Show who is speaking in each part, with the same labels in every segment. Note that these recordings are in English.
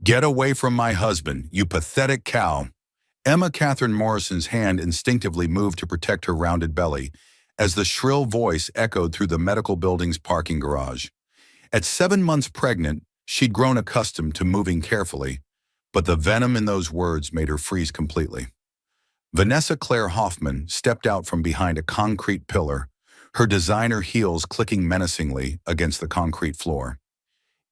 Speaker 1: Get away from my husband, you pathetic cow. Emma Catherine Morrison's hand instinctively moved to protect her rounded belly as the shrill voice echoed through the medical building's parking garage. At 7 months pregnant, she'd grown accustomed to moving carefully, but the venom in those words made her freeze completely. Vanessa Claire Hoffman stepped out from behind a concrete pillar, her designer heels clicking menacingly against the concrete floor.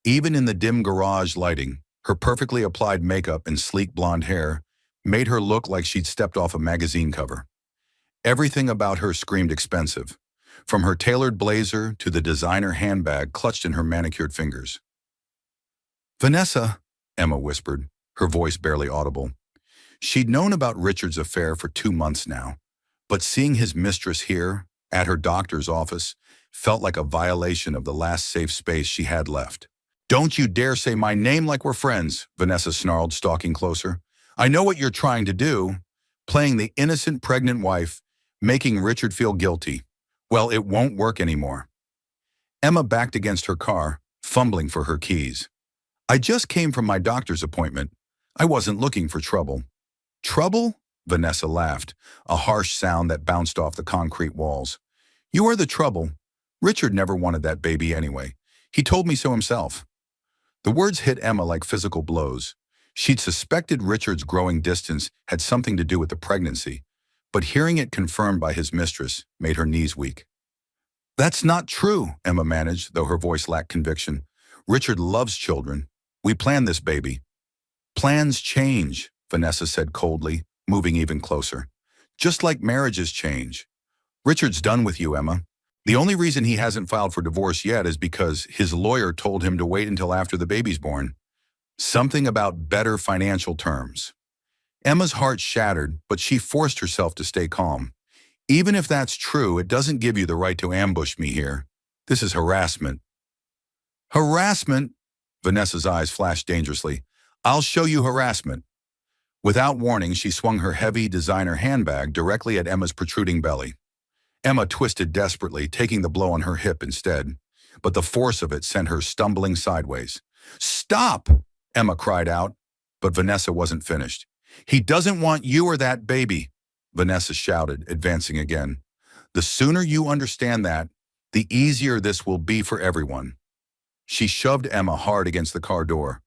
Speaker 1: Even in the dim garage lighting, her perfectly applied makeup and sleek blonde hair made her look like she'd stepped off a magazine cover. Everything about her screamed expensive, from her tailored blazer to the designer handbag clutched in her manicured fingers. "Vanessa," Emma whispered, her voice barely audible. She'd known about Richard's affair for 2 months now, but seeing his mistress here, at her doctor's office, felt like a violation of the last safe space she had left. "Don't you dare say my name like we're friends," Vanessa snarled, stalking closer. "I know what you're trying to do, playing the innocent pregnant wife, making Richard feel guilty. Well, it won't work anymore." Emma backed against her car, fumbling for her keys. "I just came from my doctor's appointment. I wasn't looking for trouble." "Trouble?" Vanessa laughed, a harsh sound that bounced off the concrete walls. "You are the trouble. Richard never wanted that baby anyway. He told me so himself." The words hit Emma like physical blows. She'd suspected Richard's growing distance had something to do with the pregnancy, but hearing it confirmed by his mistress made her knees weak. "That's not true," Emma managed, though her voice lacked conviction. "Richard loves children. We planned this baby." "Plans change," Vanessa said coldly, moving even closer. "Just like marriages change. Richard's done with you, Emma. The only reason he hasn't filed for divorce yet is because his lawyer told him to wait until after the baby's born. Something about better financial terms." Emma's heart shattered, but she forced herself to stay calm. "Even if that's true, it doesn't give you the right to ambush me here. This is harassment." "Harassment?" Vanessa's eyes flashed dangerously. "I'll show you harassment." Without warning, she swung her heavy designer handbag directly at Emma's protruding belly. Emma twisted desperately, taking the blow on her hip instead, but the force of it sent her stumbling sideways. "Stop!" Emma cried out, but Vanessa wasn't finished. "He doesn't want you or that baby," Vanessa shouted, advancing again. "The sooner you understand that, the easier this will be for everyone." She shoved Emma hard against the car door.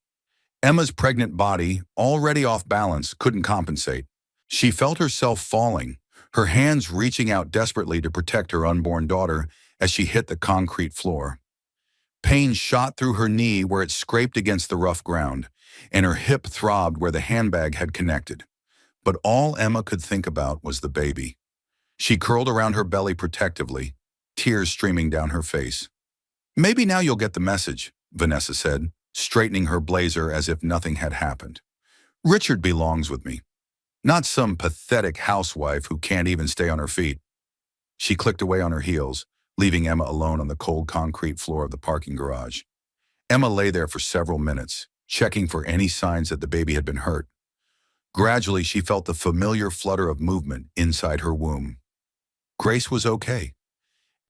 Speaker 1: Emma's pregnant body, already off balance, couldn't compensate. She felt herself falling, her hands reaching out desperately to protect her unborn daughter as she hit the concrete floor. Pain shot through her knee where it scraped against the rough ground, and her hip throbbed where the handbag had connected. But all Emma could think about was the baby. She curled around her belly protectively, tears streaming down her face. "Maybe now you'll get the message," Vanessa said, straightening her blazer as if nothing had happened. "Richard belongs with me, not some pathetic housewife who can't even stay on her feet." She clicked away on her heels, leaving Emma alone on the cold concrete floor of the parking garage. Emma lay there for several minutes, checking for any signs that the baby had been hurt. Gradually, she felt the familiar flutter of movement inside her womb. Grace was okay.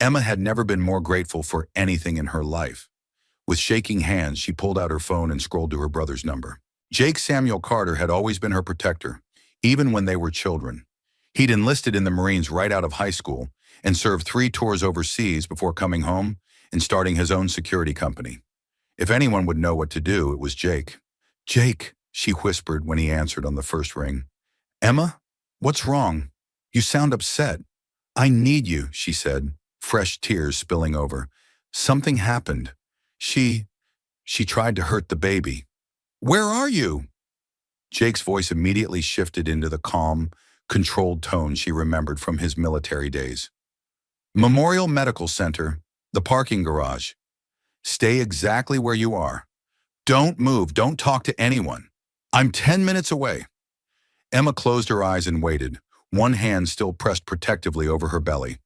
Speaker 1: Emma had never been more grateful for anything in her life. With shaking hands, she pulled out her phone and scrolled to her brother's number. Jake Samuel Carter had always been her protector, even when they were children. He'd enlisted in the Marines right out of high school and served 3 tours overseas before coming home and starting his own security company. If anyone would know what to do, it was Jake. "Jake," she whispered when he answered on the first ring. "Emma, what's wrong? You sound upset." "I need you," she said, fresh tears spilling over. "Something happened. She tried to hurt the baby." "Where are you?" Jake's voice immediately shifted into the calm, controlled tone she remembered from his military days. "Memorial Medical Center, the parking garage. Stay exactly where you are. Don't move, don't talk to anyone. I'm 10 minutes away." Emma closed her eyes and waited, one hand still pressed protectively over her belly.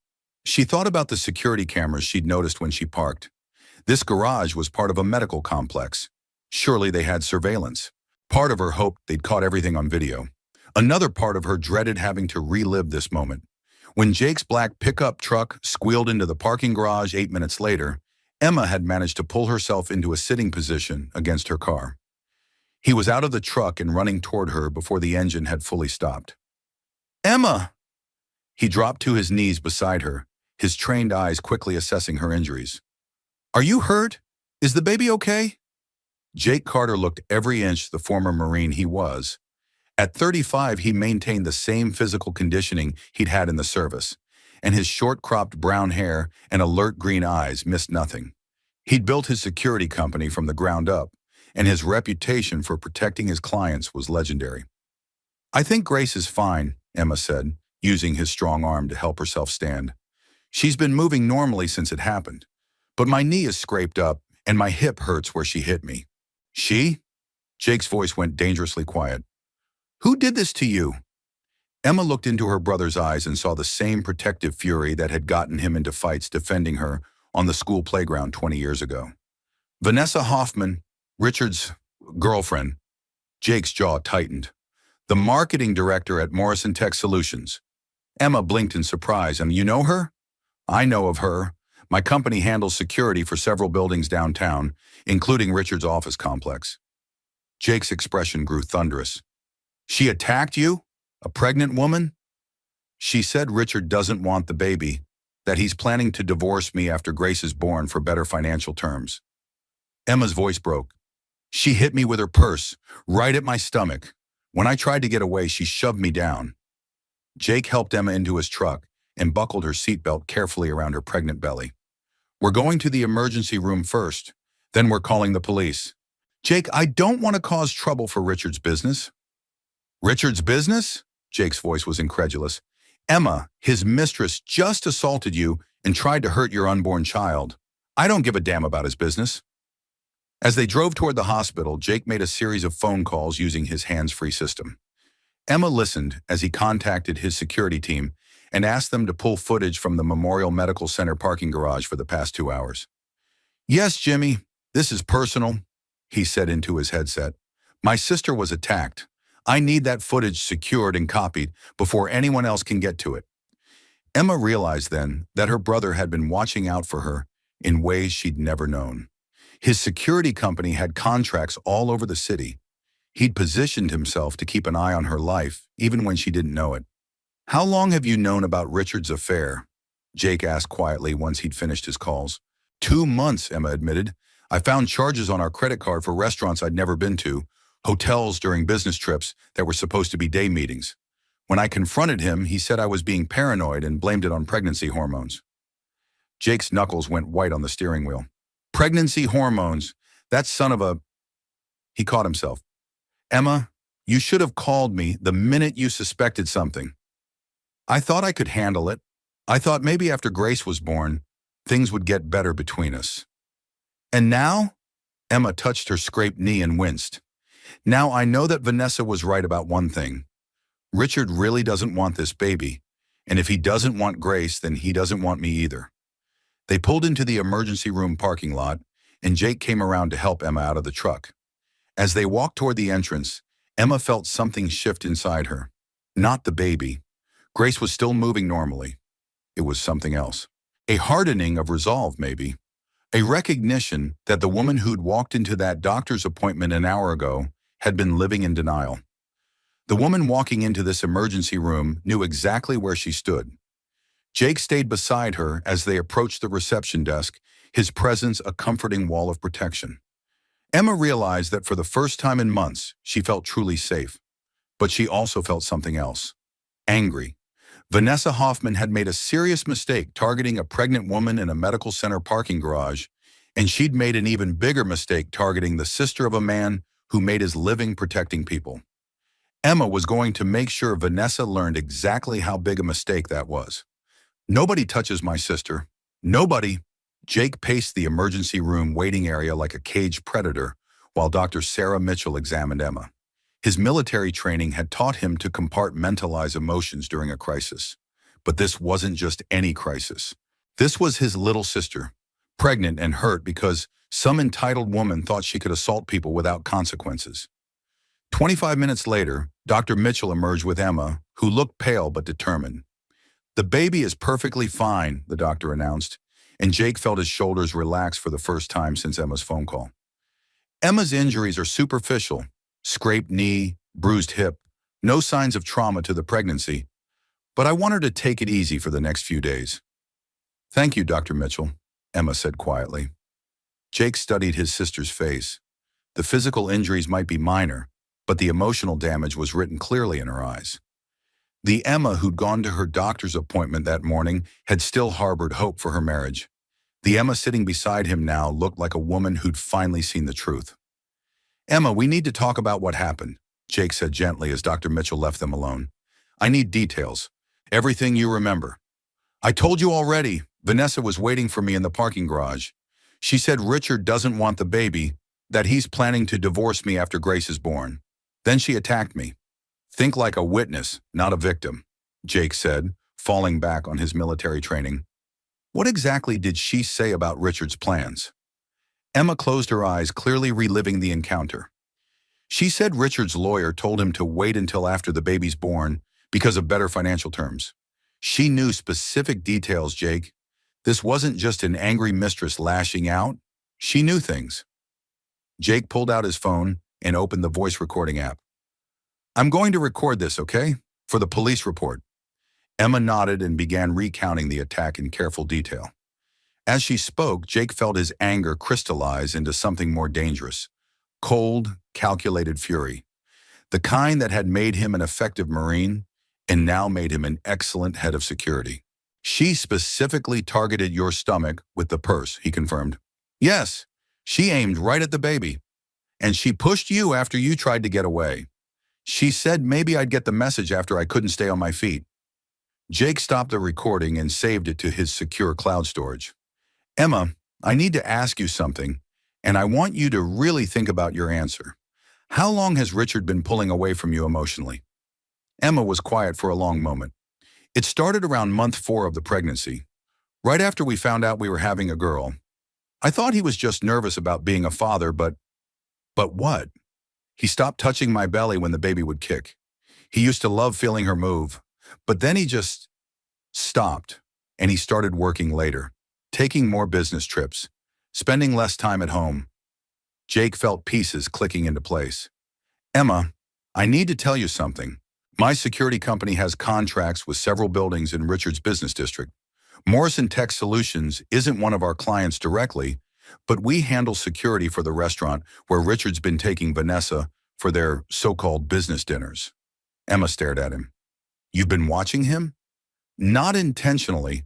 Speaker 1: She thought about the security cameras she'd noticed when she parked. This garage was part of a medical complex. Surely they had surveillance. Part of her hoped they'd caught everything on video. Another part of her dreaded having to relive this moment. When Jake's black pickup truck squealed into the parking garage 8 minutes later, Emma had managed to pull herself into a sitting position against her car. He was out of the truck and running toward her before the engine had fully stopped. "Emma!" He dropped to his knees beside her, his trained eyes quickly assessing her injuries. "Are you hurt? Is the baby okay?" Jake Carter looked every inch the former Marine he was. At 35, he maintained the same physical conditioning he'd had in the service, and his short-cropped brown hair and alert green eyes missed nothing. He'd built his security company from the ground up, and his reputation for protecting his clients was legendary. "I think Grace is fine," Emma said, using his strong arm to help herself stand. "She's been moving normally since it happened, but my knee is scraped up and my hip hurts where she hit me." "She?" Jake's voice went dangerously quiet. "Who did this to you?" Emma looked into her brother's eyes and saw the same protective fury that had gotten him into fights defending her on the school playground 20 years ago. "Vanessa Hoffman, Richard's girlfriend." Jake's jaw tightened. "The marketing director at Morrison Tech Solutions." Emma blinked in surprise. "And you know her?" "I know of her. My company handles security for several buildings downtown, including Richard's office complex." Jake's expression grew thunderous. "She attacked you? A pregnant woman?" "She said Richard doesn't want the baby, that he's planning to divorce me after Grace is born for better financial terms." Emma's voice broke. "She hit me with her purse, right at my stomach. When I tried to get away, she shoved me down." Jake helped Emma into his truck and buckled her seatbelt carefully around her pregnant belly. "We're going to the emergency room first, then we're calling the police." "Jake, I don't want to cause trouble for Richard's business." "Richard's business?" Jake's voice was incredulous. "Emma, his mistress, just assaulted you and tried to hurt your unborn child. I don't give a damn about his business." As they drove toward the hospital, Jake made a series of phone calls using his hands-free system. Emma listened as he contacted his security team and asked them to pull footage from the Memorial Medical Center parking garage for the past 2 hours. "Yes, Jimmy, this is personal," he said into his headset. "My sister was attacked. I need that footage secured and copied before anyone else can get to it." Emma realized then that her brother had been watching out for her in ways she'd never known. His security company had contracts all over the city. He'd positioned himself to keep an eye on her life, even when she didn't know it. "How long have you known about Richard's affair?" Jake asked quietly once he'd finished his calls. 2 months, Emma admitted. "I found charges on our credit card for restaurants I'd never been to, hotels during business trips that were supposed to be day meetings. When I confronted him, he said I was being paranoid and blamed it on pregnancy hormones." Jake's knuckles went white on the steering wheel. "Pregnancy hormones. That son of a—" He caught himself. "Emma, you should have called me the minute you suspected something. I thought I could handle it. I thought maybe after Grace was born, things would get better between us. And now?" Emma touched her scraped knee and winced. "Now I know that Vanessa was right about one thing. Richard really doesn't want this baby, and if he doesn't want Grace, then he doesn't want me either." They pulled into the emergency room parking lot, and Jake came around to help Emma out of the truck. As they walked toward the entrance, Emma felt something shift inside her. Not the baby. Grace was still moving normally. It was something else. A hardening of resolve, maybe. A recognition that the woman who'd walked into that doctor's appointment an hour ago had been living in denial. The woman walking into this emergency room knew exactly where she stood. Jake stayed beside her as they approached the reception desk, his presence a comforting wall of protection. Emma realized that for the first time in months, she felt truly safe. But she also felt something else. Angry. Vanessa Hoffman had made a serious mistake targeting a pregnant woman in a medical center parking garage, and she'd made an even bigger mistake targeting the sister of a man who made his living protecting people. Emma was going to make sure Vanessa learned exactly how big a mistake that was. "Nobody touches my sister. Nobody." Jake paced the emergency room waiting area like a caged predator while Dr. Sarah Mitchell examined Emma. His military training had taught him to compartmentalize emotions during a crisis. But this wasn't just any crisis. This was his little sister, pregnant and hurt because some entitled woman thought she could assault people without consequences. 25 minutes later, Dr. Mitchell emerged with Emma, who looked pale but determined. "The baby is perfectly fine," the doctor announced, and Jake felt his shoulders relax for the first time since Emma's phone call. "Emma's injuries are superficial, Scraped knee, bruised hip, no signs of trauma to the pregnancy, but I want her to take it easy for the next few days. Thank you, Dr. Mitchell, Emma said quietly. Jake studied his sister's face. The physical injuries might be minor, but the emotional damage was written clearly in her eyes. The Emma who'd gone to her doctor's appointment that morning had still harbored hope for her marriage. The Emma sitting beside him now looked like a woman who'd finally seen the truth. Emma, we need to talk about what happened, Jake said gently as Dr. Mitchell left them alone. I need details. Everything you remember. I told you already, Vanessa was waiting for me in the parking garage. She said Richard doesn't want the baby, that he's planning to divorce me after Grace is born. Then she attacked me. Think like a witness, not a victim, Jake said, falling back on his military training. What exactly did she say about Richard's plans? Emma closed her eyes, clearly reliving the encounter. She said Richard's lawyer told him to wait until after the baby's born because of better financial terms. She knew specific details, Jake. This wasn't just an angry mistress lashing out. She knew things. Jake pulled out his phone and opened the voice recording app. I'm going to record this, okay? For the police report. Emma nodded and began recounting the attack in careful detail. As she spoke, Jake felt his anger crystallize into something more dangerous. Cold, calculated fury. The kind that had made him an effective Marine and now made him an excellent head of security. She specifically targeted your stomach with the purse, he confirmed. Yes, she aimed right at the baby. And she pushed you after you tried to get away. She said maybe I'd get the message after I couldn't stay on my feet. Jake stopped the recording and saved it to his secure cloud storage. Emma, I need to ask you something, and I want you to really think about your answer. How long has Richard been pulling away from you emotionally? Emma was quiet for a long moment. It started around month 4 of the pregnancy, right after we found out we were having a girl. I thought he was just nervous about being a father, but what? He stopped touching my belly when the baby would kick. He used to love feeling her move, but then he just stopped, and he started working later, taking more business trips, spending less time at home. Jake felt pieces clicking into place. Emma, I need to tell you something. My security company has contracts with several buildings in Richard's business district. Morrison Tech Solutions isn't one of our clients directly, but we handle security for the restaurant where Richard's been taking Vanessa for their so-called business dinners. Emma stared at him. You've been watching him? Not intentionally,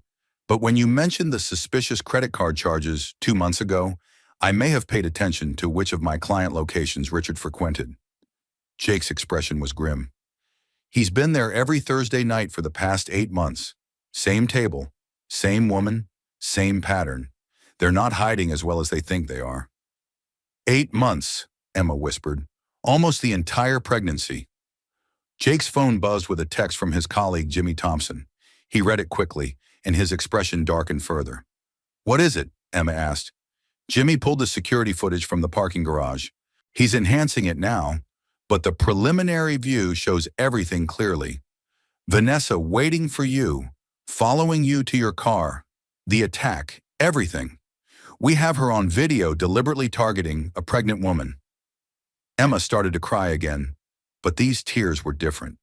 Speaker 1: but when you mentioned the suspicious credit card charges 2 months ago, I may have paid attention to which of my client locations Richard frequented. Jake's expression was grim. He's been there every Thursday night for the past 8 months. Same table, same woman, same pattern. They're not hiding as well as they think they are. 8 months, Emma whispered. Almost the entire pregnancy. Jake's phone buzzed with a text from his colleague, Jimmy Thompson. He read it quickly, and his expression darkened further. What is it? Emma asked. Jimmy pulled the security footage from the parking garage. He's enhancing it now, but the preliminary view shows everything clearly. Vanessa waiting for you, following you to your car, the attack, everything. We have her on video deliberately targeting a pregnant woman. Emma started to cry again, but these tears were different.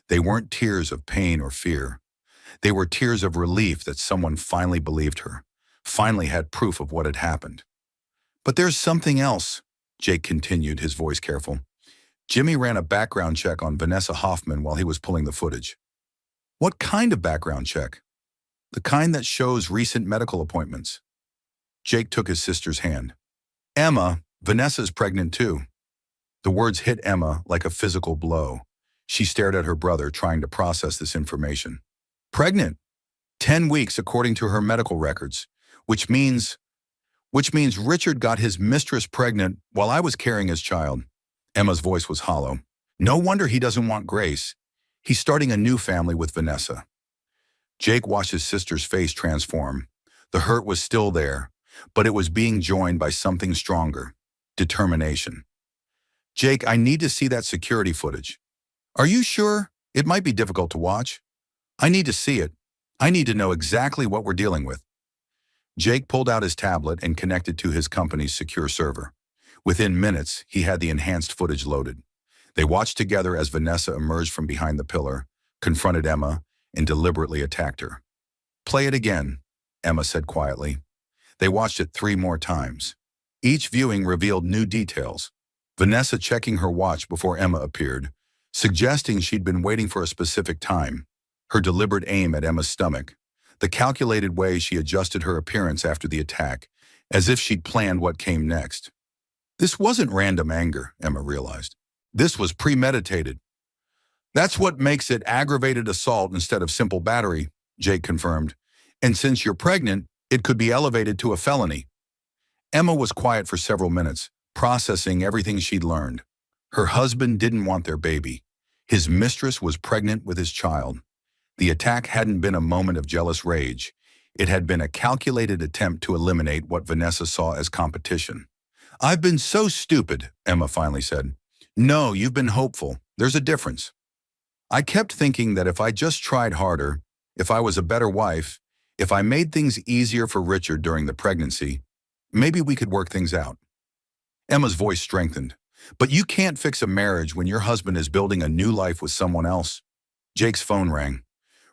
Speaker 1: They weren't tears of pain or fear. They were tears of relief that someone finally believed her, finally had proof of what had happened. But there's something else, Jake continued, his voice careful. Jimmy ran a background check on Vanessa Hoffman while he was pulling the footage. What kind of background check? The kind that shows recent medical appointments. Jake took his sister's hand. Emma, Vanessa's pregnant too. The words hit Emma like a physical blow. She stared at her brother, trying to process this information. Pregnant. 10 weeks according to her medical records, which means Richard got his mistress pregnant while I was carrying his child. Emma's voice was hollow. No wonder he doesn't want Grace. He's starting a new family with Vanessa. Jake watched his sister's face transform. The hurt was still there, but it was being joined by something stronger. Determination. Jake, I need to see that security footage. Are you sure? It might be difficult to watch. I need to see it. I need to know exactly what we're dealing with. Jake pulled out his tablet and connected to his company's secure server. Within minutes, he had the enhanced footage loaded. They watched together as Vanessa emerged from behind the pillar, confronted Emma, and deliberately attacked her. "Play it again," Emma said quietly. They watched it 3 more times. Each viewing revealed new details. Vanessa checking her watch before Emma appeared, suggesting she'd been waiting for a specific time. Her deliberate aim at Emma's stomach. The calculated way she adjusted her appearance after the attack, as if she'd planned what came next. This wasn't random anger, Emma realized. This was premeditated. "That's what makes it aggravated assault instead of simple battery," Jake confirmed. "And since you're pregnant, it could be elevated to a felony." Emma was quiet for several minutes, processing everything she'd learned. Her husband didn't want their baby. His mistress was pregnant with his child. The attack hadn't been a moment of jealous rage. It had been a calculated attempt to eliminate what Vanessa saw as competition. "I've been so stupid," Emma finally said. "No, you've been hopeful. There's a difference. I kept thinking that if I just tried harder, if I was a better wife, if I made things easier for Richard during the pregnancy, maybe we could work things out." Emma's voice strengthened. "But you can't fix a marriage when your husband is building a new life with someone else." Jake's phone rang.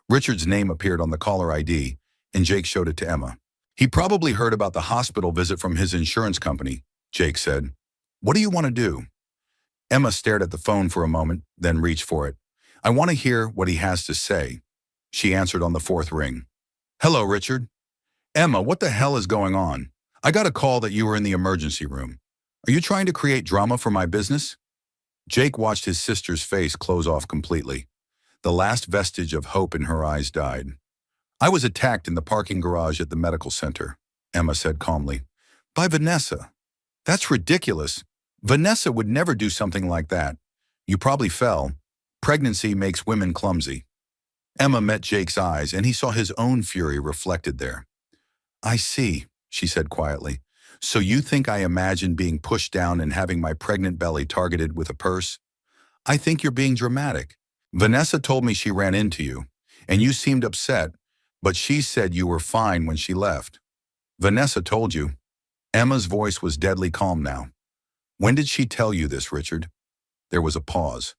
Speaker 1: Richard's name appeared on the caller ID, and Jake showed it to Emma. "He probably heard about the hospital visit from his insurance company," Jake said. "What do you want to do?" Emma stared at the phone for a moment, then reached for it. "I want to hear what he has to say." She answered on the 4th ring. "Hello, Richard." "Emma, what the hell is going on? I got a call that you were in the emergency room. Are you trying to create drama for my business?" Jake watched his sister's face close off completely. The last vestige of hope in her eyes died. "I was attacked in the parking garage at the medical center," Emma said calmly. "By Vanessa. That's ridiculous. Vanessa would never do something like that. You probably fell. Pregnancy makes women clumsy." Emma met Jake's eyes, and he saw his own fury reflected there. "I see," she said quietly. "So you think I imagined being pushed down and having my pregnant belly targeted with a purse? I think you're being dramatic. Vanessa told me she ran into you, and you seemed upset, but she said you were fine when she left." "Vanessa told you." Emma's voice was deadly calm now. "When did she tell you this, Richard?" There was a pause.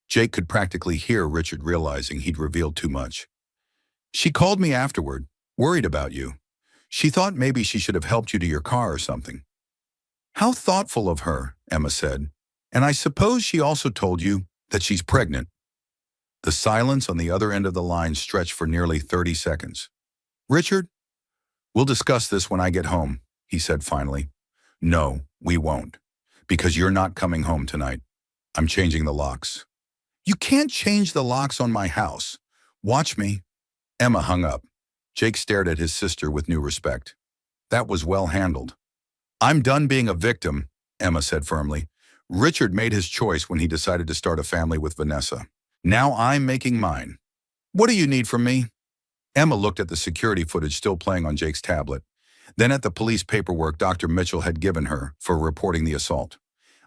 Speaker 1: Jake could practically hear Richard realizing he'd revealed too much. "She called me afterward, worried about you. She thought maybe she should have helped you to your car or something." "How thoughtful of her," Emma said. "And I suppose she also told you that she's pregnant." The silence on the other end of the line stretched for nearly 30 seconds. "Richard, we'll discuss this when I get home," he said finally. "No, we won't, because you're not coming home tonight. I'm changing the locks." "You can't change the locks on my house. Watch me." Emma hung up. Jake stared at his sister with new respect. "That was well handled." "I'm done being a victim," Emma said firmly. "Richard made his choice when he decided to start a family with Vanessa. Now I'm making mine. What do you need from me?" Emma looked at the security footage still playing on Jake's tablet, then at the police paperwork Dr. Mitchell had given her for reporting the assault.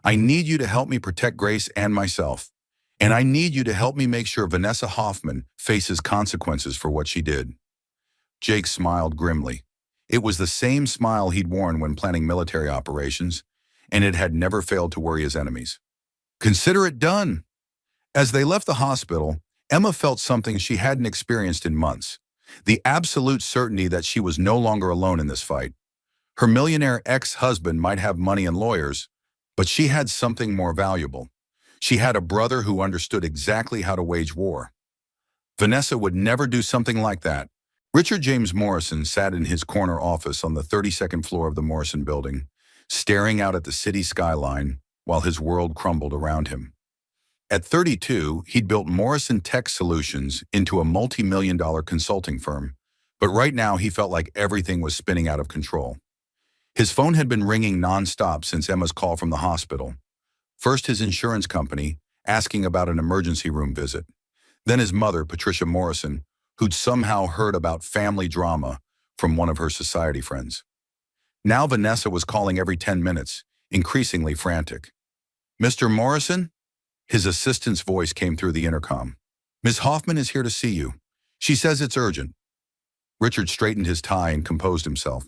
Speaker 1: "I need you to help me protect Grace and myself. And I need you to help me make sure Vanessa Hoffman faces consequences for what she did." Jake smiled grimly. It was the same smile he'd worn when planning military operations, and it had never failed to worry his enemies. "Consider it done." As they left the hospital, Emma felt something she hadn't experienced in months. The absolute certainty that she was no longer alone in this fight. Her millionaire ex-husband might have money and lawyers, but she had something more valuable. She had a brother who understood exactly how to wage war. Vanessa would never do something like that. Richard James Morrison sat in his corner office on the 32nd floor of the Morrison building, staring out at the city skyline while his world crumbled around him. At 32, he'd built Morrison Tech Solutions into a multi-million-dollar consulting firm, but right now he felt like everything was spinning out of control. His phone had been ringing nonstop since Emma's call from the hospital. First his insurance company, asking about an emergency room visit. Then his mother, Patricia Morrison, who'd somehow heard about family drama from one of her society friends. Now Vanessa was calling every 10 minutes, increasingly frantic. "Mr. Morrison?" His assistant's voice came through the intercom. "Ms. Hoffman is here to see you. She says it's urgent." Richard straightened his tie and composed himself.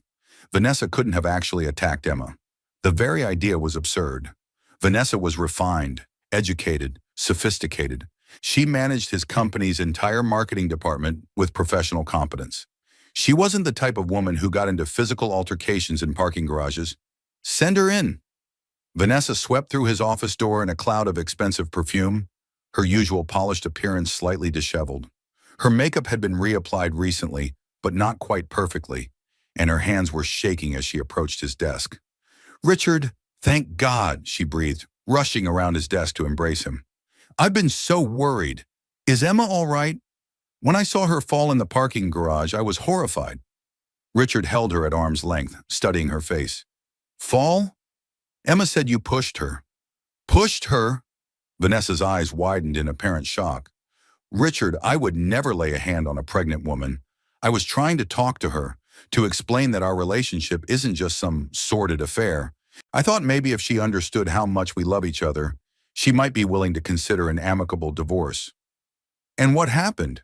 Speaker 1: Vanessa couldn't have actually attacked Emma. The very idea was absurd. Vanessa was refined, educated, sophisticated. She managed his company's entire marketing department with professional competence. She wasn't the type of woman who got into physical altercations in parking garages. Send her in. Vanessa swept through his office door in a cloud of expensive perfume, her usual polished appearance slightly disheveled. Her makeup had been reapplied recently, but not quite perfectly, and her hands were shaking as she approached his desk. "Richard, thank God," she breathed, rushing around his desk to embrace him. "I've been so worried. Is Emma all right? When I saw her fall in the parking garage, I was horrified." Richard held her at arm's length, studying her face. "Fall? Emma said you pushed her." "Pushed her?" Vanessa's eyes widened in apparent shock. "Richard, I would never lay a hand on a pregnant woman. I was trying to talk to her, to explain that our relationship isn't just some sordid affair. I thought maybe if she understood how much we love each other, she might be willing to consider an amicable divorce." "And what happened?"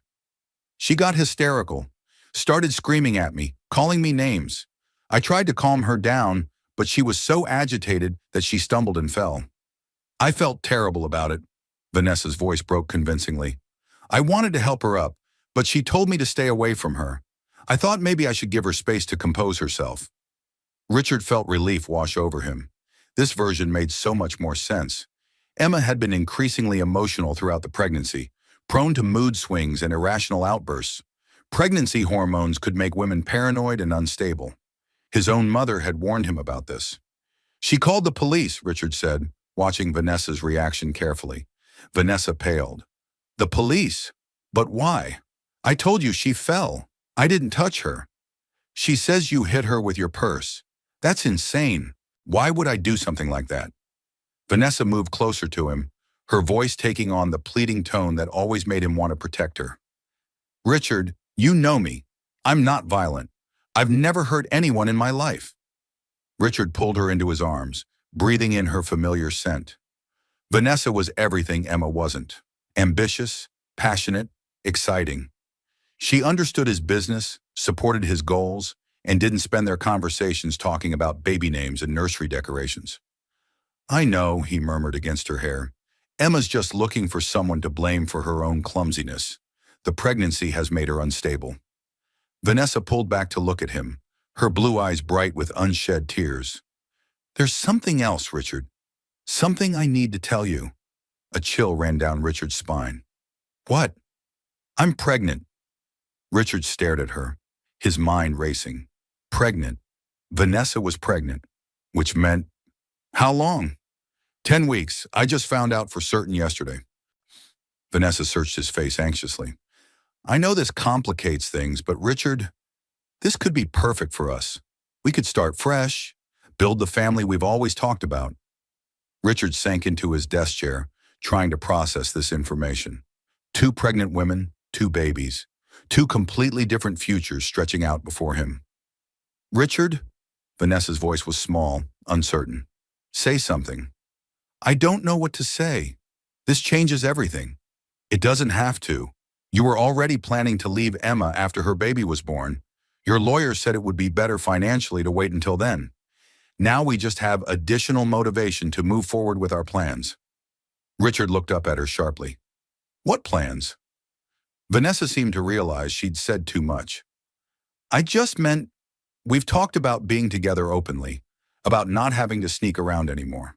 Speaker 1: "She got hysterical, started screaming at me, calling me names. I tried to calm her down, but she was so agitated that she stumbled and fell. I felt terrible about it." Vanessa's voice broke convincingly. "I wanted to help her up, but she told me to stay away from her. I thought maybe I should give her space to compose herself." Richard felt relief wash over him. This version made so much more sense. Emma had been increasingly emotional throughout the pregnancy, prone to mood swings and irrational outbursts. Pregnancy hormones could make women paranoid and unstable. His own mother had warned him about this. "She called the police," Richard said, watching Vanessa's reaction carefully. Vanessa paled. "The police? But why? I told you she fell. I didn't touch her." "She says you hit her with your purse. That's insane. Why would I do something like that?" Vanessa moved closer to him, her voice taking on the pleading tone that always made him want to protect her. "Richard, you know me. I'm not violent. I've never hurt anyone in my life." Richard pulled her into his arms, breathing in her familiar scent. Vanessa was everything Emma wasn't. Ambitious, passionate, exciting. She understood his business, supported his goals, and didn't spend their conversations talking about baby names and nursery decorations. "I know," he murmured against her hair. "Emma's just looking for someone to blame for her own clumsiness. The pregnancy has made her unstable." Vanessa pulled back to look at him, her blue eyes bright with unshed tears. "There's something else, Richard. Something I need to tell you." A chill ran down Richard's spine. "What?" "I'm pregnant." Richard stared at her, his mind racing. Pregnant. Vanessa was pregnant, which meant, how long? 10 weeks. I just found out for certain yesterday." Vanessa searched his face anxiously. "I know this complicates things, but Richard, this could be perfect for us. We could start fresh, build the family we've always talked about." Richard sank into his desk chair, trying to process this information. 2 pregnant women, 2 babies, 2 completely different futures stretching out before him. "Richard?" Vanessa's voice was small, uncertain. "Say something." "I don't know what to say. This changes everything." "It doesn't have to. You were already planning to leave Emma after her baby was born. Your lawyer said it would be better financially to wait until then. Now we just have additional motivation to move forward with our plans." Richard looked up at her sharply. "What plans?" Vanessa seemed to realize she'd said too much. "I just meant, we've talked about being together openly, about not having to sneak around anymore.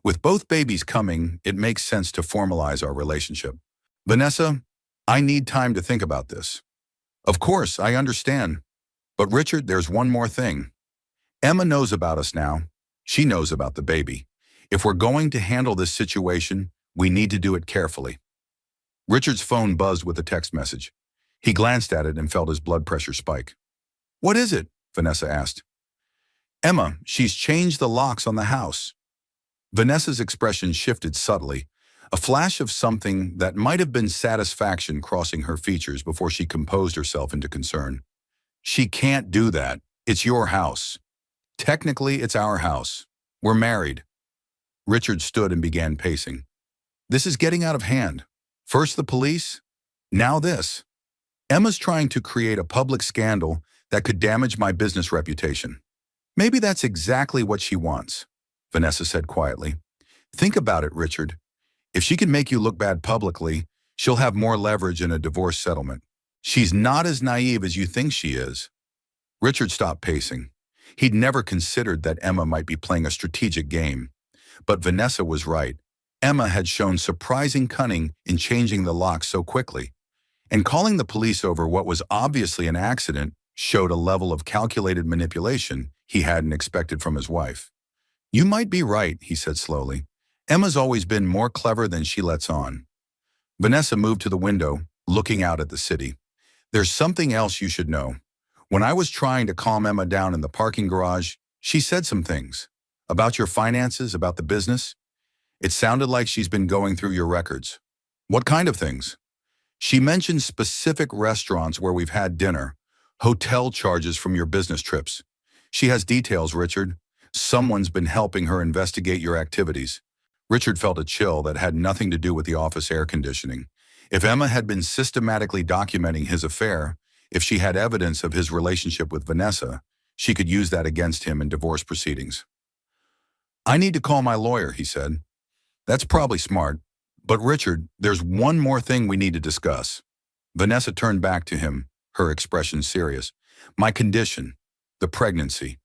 Speaker 1: With both babies coming, it makes sense to formalize our relationship. Vanessa, I need time to think about this." "Of course, I understand. But Richard, there's one more thing. Emma knows about us now. She knows about the baby. If we're going to handle this situation, we need to do it carefully." Richard's phone buzzed with a text message. He glanced at it and felt his blood pressure spike. "What is it?" Vanessa asked. "Emma, she's changed the locks on the house." Vanessa's expression shifted subtly, a flash of something that might have been satisfaction crossing her features before she composed herself into concern. "She can't do that. It's your house. Technically, it's our house. We're married." Richard stood and began pacing. "This is getting out of hand. First the police, now this. Emma's trying to create a public scandal that could damage my business reputation." "Maybe that's exactly what she wants," Vanessa said quietly. "Think about it, Richard. If she can make you look bad publicly, she'll have more leverage in a divorce settlement. She's not as naive as you think she is. Richard stopped pacing. He'd never considered that Emma might be playing a strategic game. But Vanessa was right. Emma had shown surprising cunning in changing the lock so quickly. And calling the police over what was obviously an accident showed a level of calculated manipulation he hadn't expected from his wife. "You might be right," he said slowly. "Emma's always been more clever than she lets on." Vanessa moved to the window, looking out at the city. "There's something else you should know. When I was trying to calm Emma down in the parking garage, she said some things. About your finances, about the business. It sounded like she's been going through your records." "What kind of things?" "She mentioned specific restaurants where we've had dinner, hotel charges from your business trips. She has details, Richard. Someone's been helping her investigate your activities." Richard felt a chill that had nothing to do with the office air conditioning. If Emma had been systematically documenting his affair, if she had evidence of his relationship with Vanessa, she could use that against him in divorce proceedings. "I need to call my lawyer," he said. "That's probably smart. But Richard, there's one more thing we need to discuss." Vanessa turned back to him, her expression serious. "My condition, the pregnancy.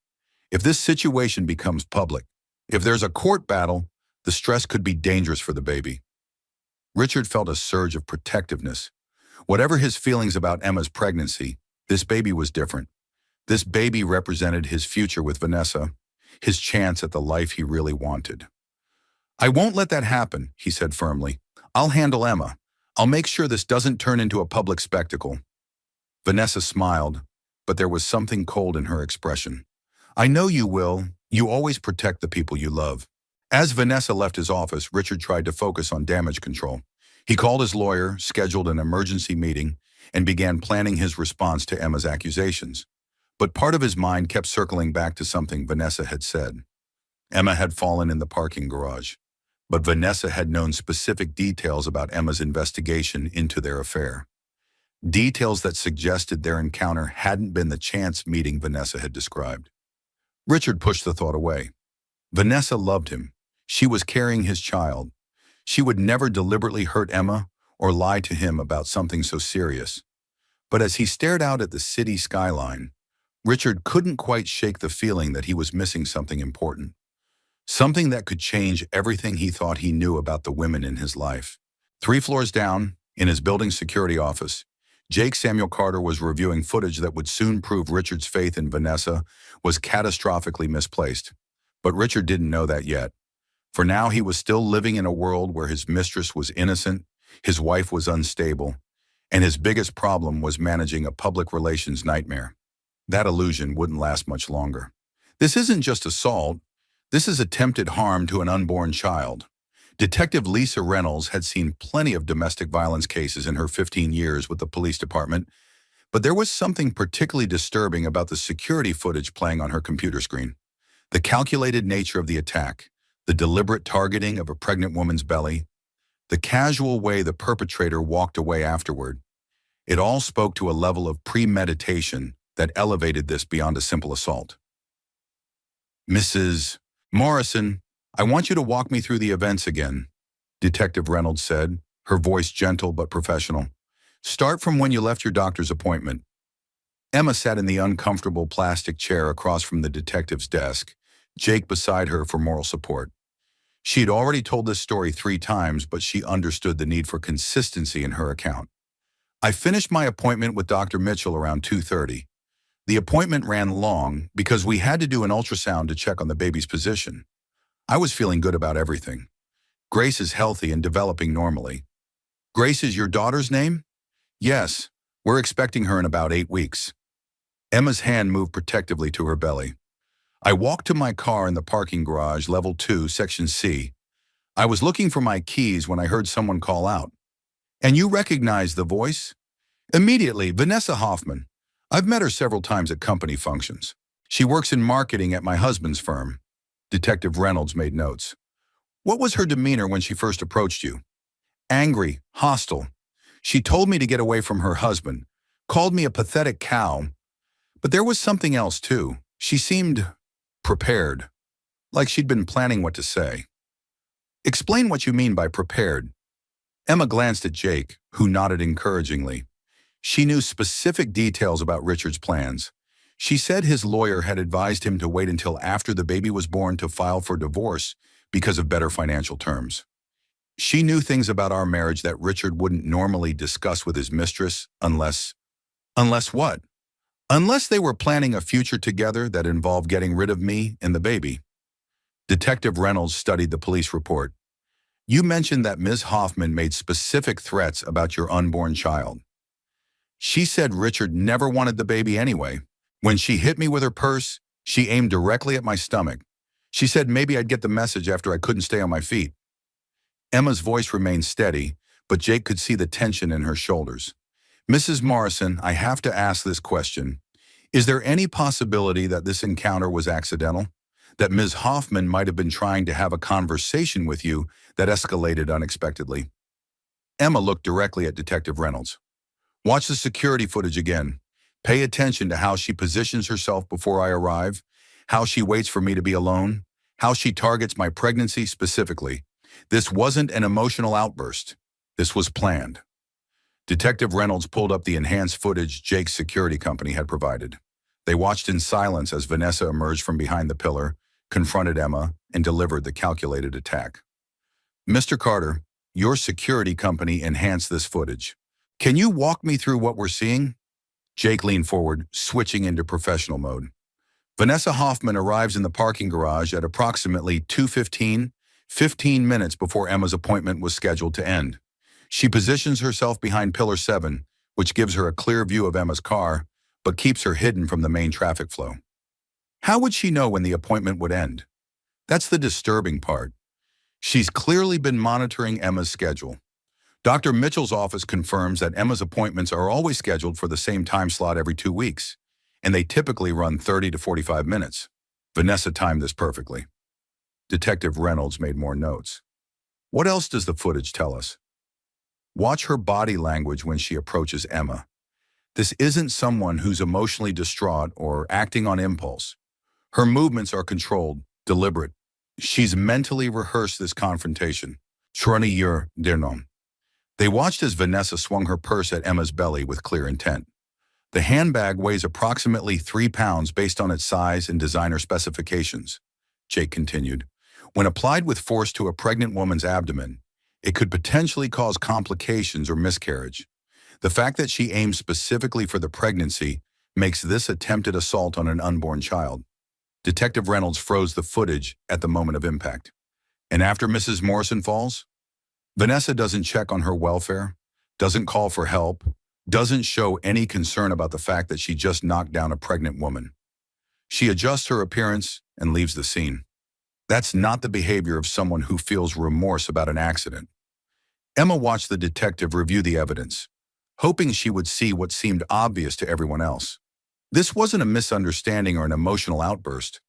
Speaker 1: If this situation becomes public, if there's a court battle, the stress could be dangerous for the baby." Richard felt a surge of protectiveness. Whatever his feelings about Emma's pregnancy, this baby was different. This baby represented his future with Vanessa, his chance at the life he really wanted. "I won't let that happen," he said firmly. "I'll handle Emma. I'll make sure this doesn't turn into a public spectacle." Vanessa smiled, but there was something cold in her expression. "I know you will. You always protect the people you love." As Vanessa left his office, Richard tried to focus on damage control. He called his lawyer, scheduled an emergency meeting, and began planning his response to Emma's accusations. But part of his mind kept circling back to something Vanessa had said. Emma had fallen in the parking garage, but Vanessa had known specific details about Emma's investigation into their affair. Details that suggested their encounter hadn't been the chance meeting Vanessa had described. Richard pushed the thought away. Vanessa loved him. She was carrying his child. She would never deliberately hurt Emma or lie to him about something so serious. But as he stared out at the city skyline, Richard couldn't quite shake the feeling that he was missing something important. Something that could change everything he thought he knew about the women in his life. 3 floors down, in his building security office, Jake Samuel Carter was reviewing footage that would soon prove Richard's faith in Vanessa was catastrophically misplaced. But Richard didn't know that yet. For now, he was still living in a world where his mistress was innocent, his wife was unstable, and his biggest problem was managing a public relations nightmare. That illusion wouldn't last much longer. This isn't just assault. This is attempted harm to an unborn child. Detective Lisa Reynolds had seen plenty of domestic violence cases in her 15 years with the police department, but there was something particularly disturbing about the security footage playing on her computer screen. The calculated nature of the attack, the deliberate targeting of a pregnant woman's belly, the casual way the perpetrator walked away afterward. It all spoke to a level of premeditation that elevated this beyond a simple assault. "Mrs. Morrison, I want you to walk me through the events again," Detective Reynolds said, her voice gentle but professional. "Start from when you left your doctor's appointment." Emma sat in the uncomfortable plastic chair across from the detective's desk, Jake beside her for moral support. She'd already told this story 3 times, but she understood the need for consistency in her account. "I finished my appointment with Dr. Mitchell around 2:30. The appointment ran long because we had to do an ultrasound to check on the baby's position. I was feeling good about everything. Grace is healthy and developing normally." "Grace is your daughter's name?" "Yes, we're expecting her in about 8 weeks." Emma's hand moved protectively to her belly. "I walked to my car in the parking garage, level 2, section C. I was looking for my keys when I heard someone call out." "And you recognized the voice?" "Immediately, Vanessa Hoffman. I've met her several times at company functions. She works in marketing at my husband's firm." Detective Reynolds made notes. "What was her demeanor when she first approached you?" "Angry, hostile. She told me to get away from her husband, called me a pathetic cow. But there was something else too. She seemed prepared, like she'd been planning what to say." Explain what you mean by prepared. Emma glanced at Jake, who nodded encouragingly. She knew specific details about Richard's plans. She said his lawyer had advised him to wait until after the baby was born to file for divorce because of better financial terms. She knew things about our marriage that Richard wouldn't normally discuss with his mistress unless what? Unless they were planning a future together that involved getting rid of me and the baby. Detective Reynolds studied the police report. You mentioned that Ms. Hoffman made specific threats about your unborn child. She said Richard never wanted the baby anyway. When she hit me with her purse, she aimed directly at my stomach. She said maybe I'd get the message after I couldn't stay on my feet. Emma's voice remained steady, but Jake could see the tension in her shoulders. Mrs. Morrison, I have to ask this question. Is there any possibility that this encounter was accidental? That Ms. Hoffman might have been trying to have a conversation with you that escalated unexpectedly? Emma looked directly at Detective Reynolds. Watch the security footage again. Pay attention to how she positions herself before I arrive, how she waits for me to be alone, how she targets my pregnancy specifically. This wasn't an emotional outburst. This was planned. Detective Reynolds pulled up the enhanced footage Jake's security company had provided. They watched in silence as Vanessa emerged from behind the pillar, confronted Emma, and delivered the calculated attack. Mr. Carter, your security company enhanced this footage. Can you walk me through what we're seeing? Jake leaned forward, switching into professional mode. Vanessa Hoffman arrives in the parking garage at approximately 2:15, 15 minutes before Emma's appointment was scheduled to end. She positions herself behind Pillar 7, which gives her a clear view of Emma's car, but keeps her hidden from the main traffic flow. How would she know when the appointment would end? That's the disturbing part. She's clearly been monitoring Emma's schedule. Dr. Mitchell's office confirms that Emma's appointments are always scheduled for the same time slot every 2 weeks, and they typically run 30 to 45 minutes. Vanessa timed this perfectly. Detective Reynolds made more notes. What else does the footage tell us? Watch her body language when she approaches Emma. This isn't someone who's emotionally distraught or acting on impulse. Her movements are controlled, deliberate. She's mentally rehearsed this confrontation. They watched as Vanessa swung her purse at Emma's belly with clear intent. The handbag weighs approximately 3 pounds based on its size and designer specifications, Jake continued. When applied with force to a pregnant woman's abdomen, it could potentially cause complications or miscarriage. The fact that she aimed specifically for the pregnancy makes this attempted assault on an unborn child. Detective Reynolds froze the footage at the moment of impact. And after Mrs. Morrison falls, Vanessa doesn't check on her welfare, doesn't call for help, doesn't show any concern about the fact that she just knocked down a pregnant woman. She adjusts her appearance and leaves the scene. That's not the behavior of someone who feels remorse about an accident. Emma watched the detective review the evidence, hoping she would see what seemed obvious to everyone else. This wasn't a misunderstanding or an emotional outburst.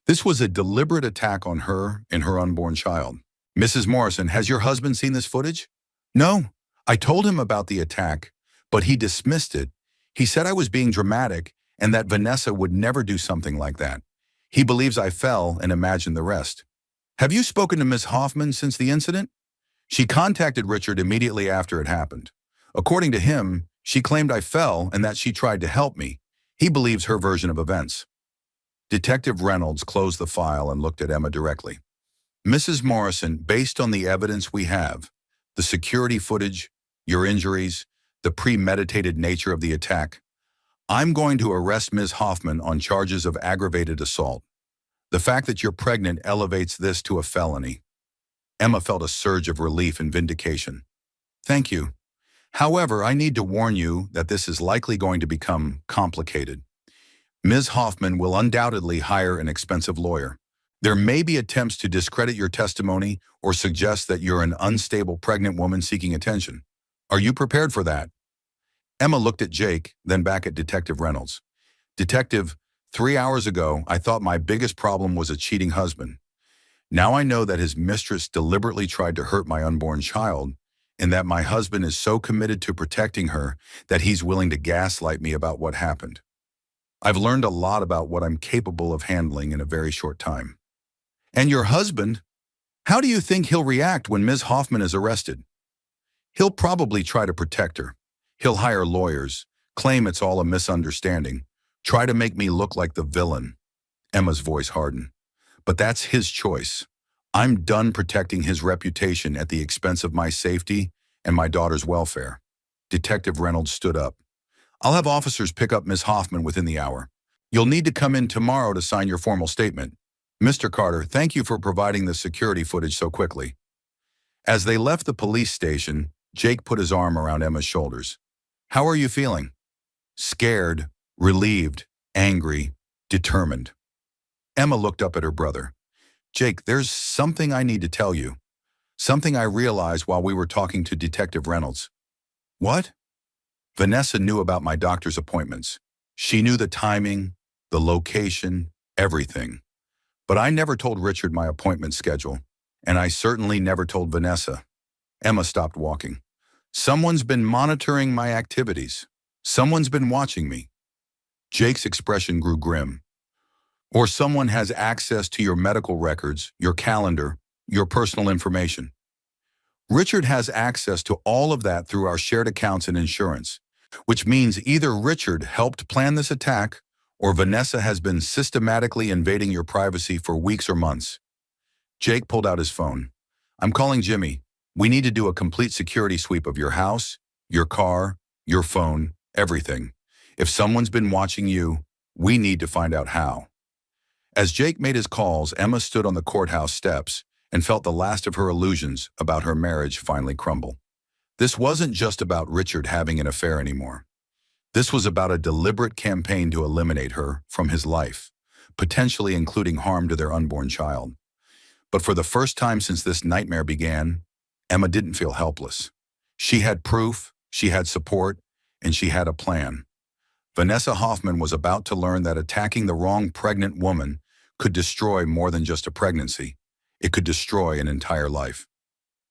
Speaker 1: This was a deliberate attack on her and her unborn child. Mrs. Morrison, has your husband seen this footage? No. I told him about the attack, but he dismissed it. He said I was being dramatic and that Vanessa would never do something like that. He believes I fell and imagined the rest. Have you spoken to Ms. Hoffman since the incident? She contacted Richard immediately after it happened. According to him, she claimed I fell and that she tried to help me. He believes her version of events. Detective Reynolds closed the file and looked at Emma directly. Mrs. Morrison, based on the evidence we have, the security footage, your injuries, the premeditated nature of the attack, I'm going to arrest Ms. Hoffman on charges of aggravated assault. The fact that you're pregnant elevates this to a felony. Emma felt a surge of relief and vindication. Thank you. However, I need to warn you that this is likely going to become complicated. Ms. Hoffman will undoubtedly hire an expensive lawyer. There may be attempts to discredit your testimony or suggest that you're an unstable pregnant woman seeking attention. Are you prepared for that? Emma looked at Jake, then back at Detective Reynolds. Detective, 3 hours ago, I thought my biggest problem was a cheating husband. Now I know that his mistress deliberately tried to hurt my unborn child, and that my husband is so committed to protecting her that he's willing to gaslight me about what happened. I've learned a lot about what I'm capable of handling in a very short time. And your husband? How do you think he'll react when Ms. Hoffman is arrested? He'll probably try to protect her. He'll hire lawyers, claim it's all a misunderstanding, try to make me look like the villain. Emma's voice hardened. But that's his choice. I'm done protecting his reputation at the expense of my safety and my daughter's welfare. Detective Reynolds stood up. I'll have officers pick up Miss Hoffman within the hour. You'll need to come in tomorrow to sign your formal statement. Mr. Carter, thank you for providing the security footage so quickly. As they left the police station, Jake put his arm around Emma's shoulders. How are you feeling? Scared, relieved, angry, determined. Emma looked up at her brother. Jake, there's something I need to tell you. Something I realized while we were talking to Detective Reynolds. What? Vanessa knew about my doctor's appointments. She knew the timing, the location, everything. But I never told Richard my appointment schedule, and I certainly never told Vanessa. Emma stopped walking. Someone's been monitoring my activities. Someone's been watching me. Jake's expression grew grim. Or someone has access to your medical records, your calendar, your personal information. Richard has access to all of that through our shared accounts and insurance, which means either Richard helped plan this attack or Vanessa has been systematically invading your privacy for weeks or months. Jake pulled out his phone. I'm calling Jimmy. We need to do a complete security sweep of your house, your car, your phone, everything. If someone's been watching you, we need to find out how. As Jake made his calls, Emma stood on the courthouse steps and felt the last of her illusions about her marriage finally crumble. This wasn't just about Richard having an affair anymore. This was about a deliberate campaign to eliminate her from his life, potentially including harm to their unborn child. But for the first time since this nightmare began, Emma didn't feel helpless. She had proof, she had support, and she had a plan. Vanessa Hoffman was about to learn that attacking the wrong pregnant woman could destroy more than just a pregnancy. It could destroy an entire life.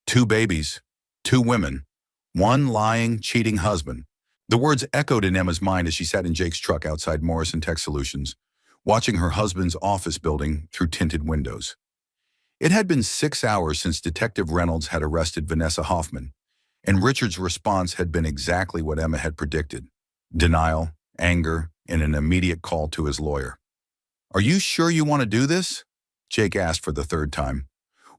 Speaker 1: 2 babies, 2 women, 1 lying, cheating husband. The words echoed in Emma's mind as she sat in Jake's truck outside Morrison Tech Solutions, watching her husband's office building through tinted windows. It had been 6 hours since Detective Reynolds had arrested Vanessa Hoffman, and Richard's response had been exactly what Emma had predicted: denial, anger, and an immediate call to his lawyer. Are you sure you want to do this? Jake asked for the 3rd time.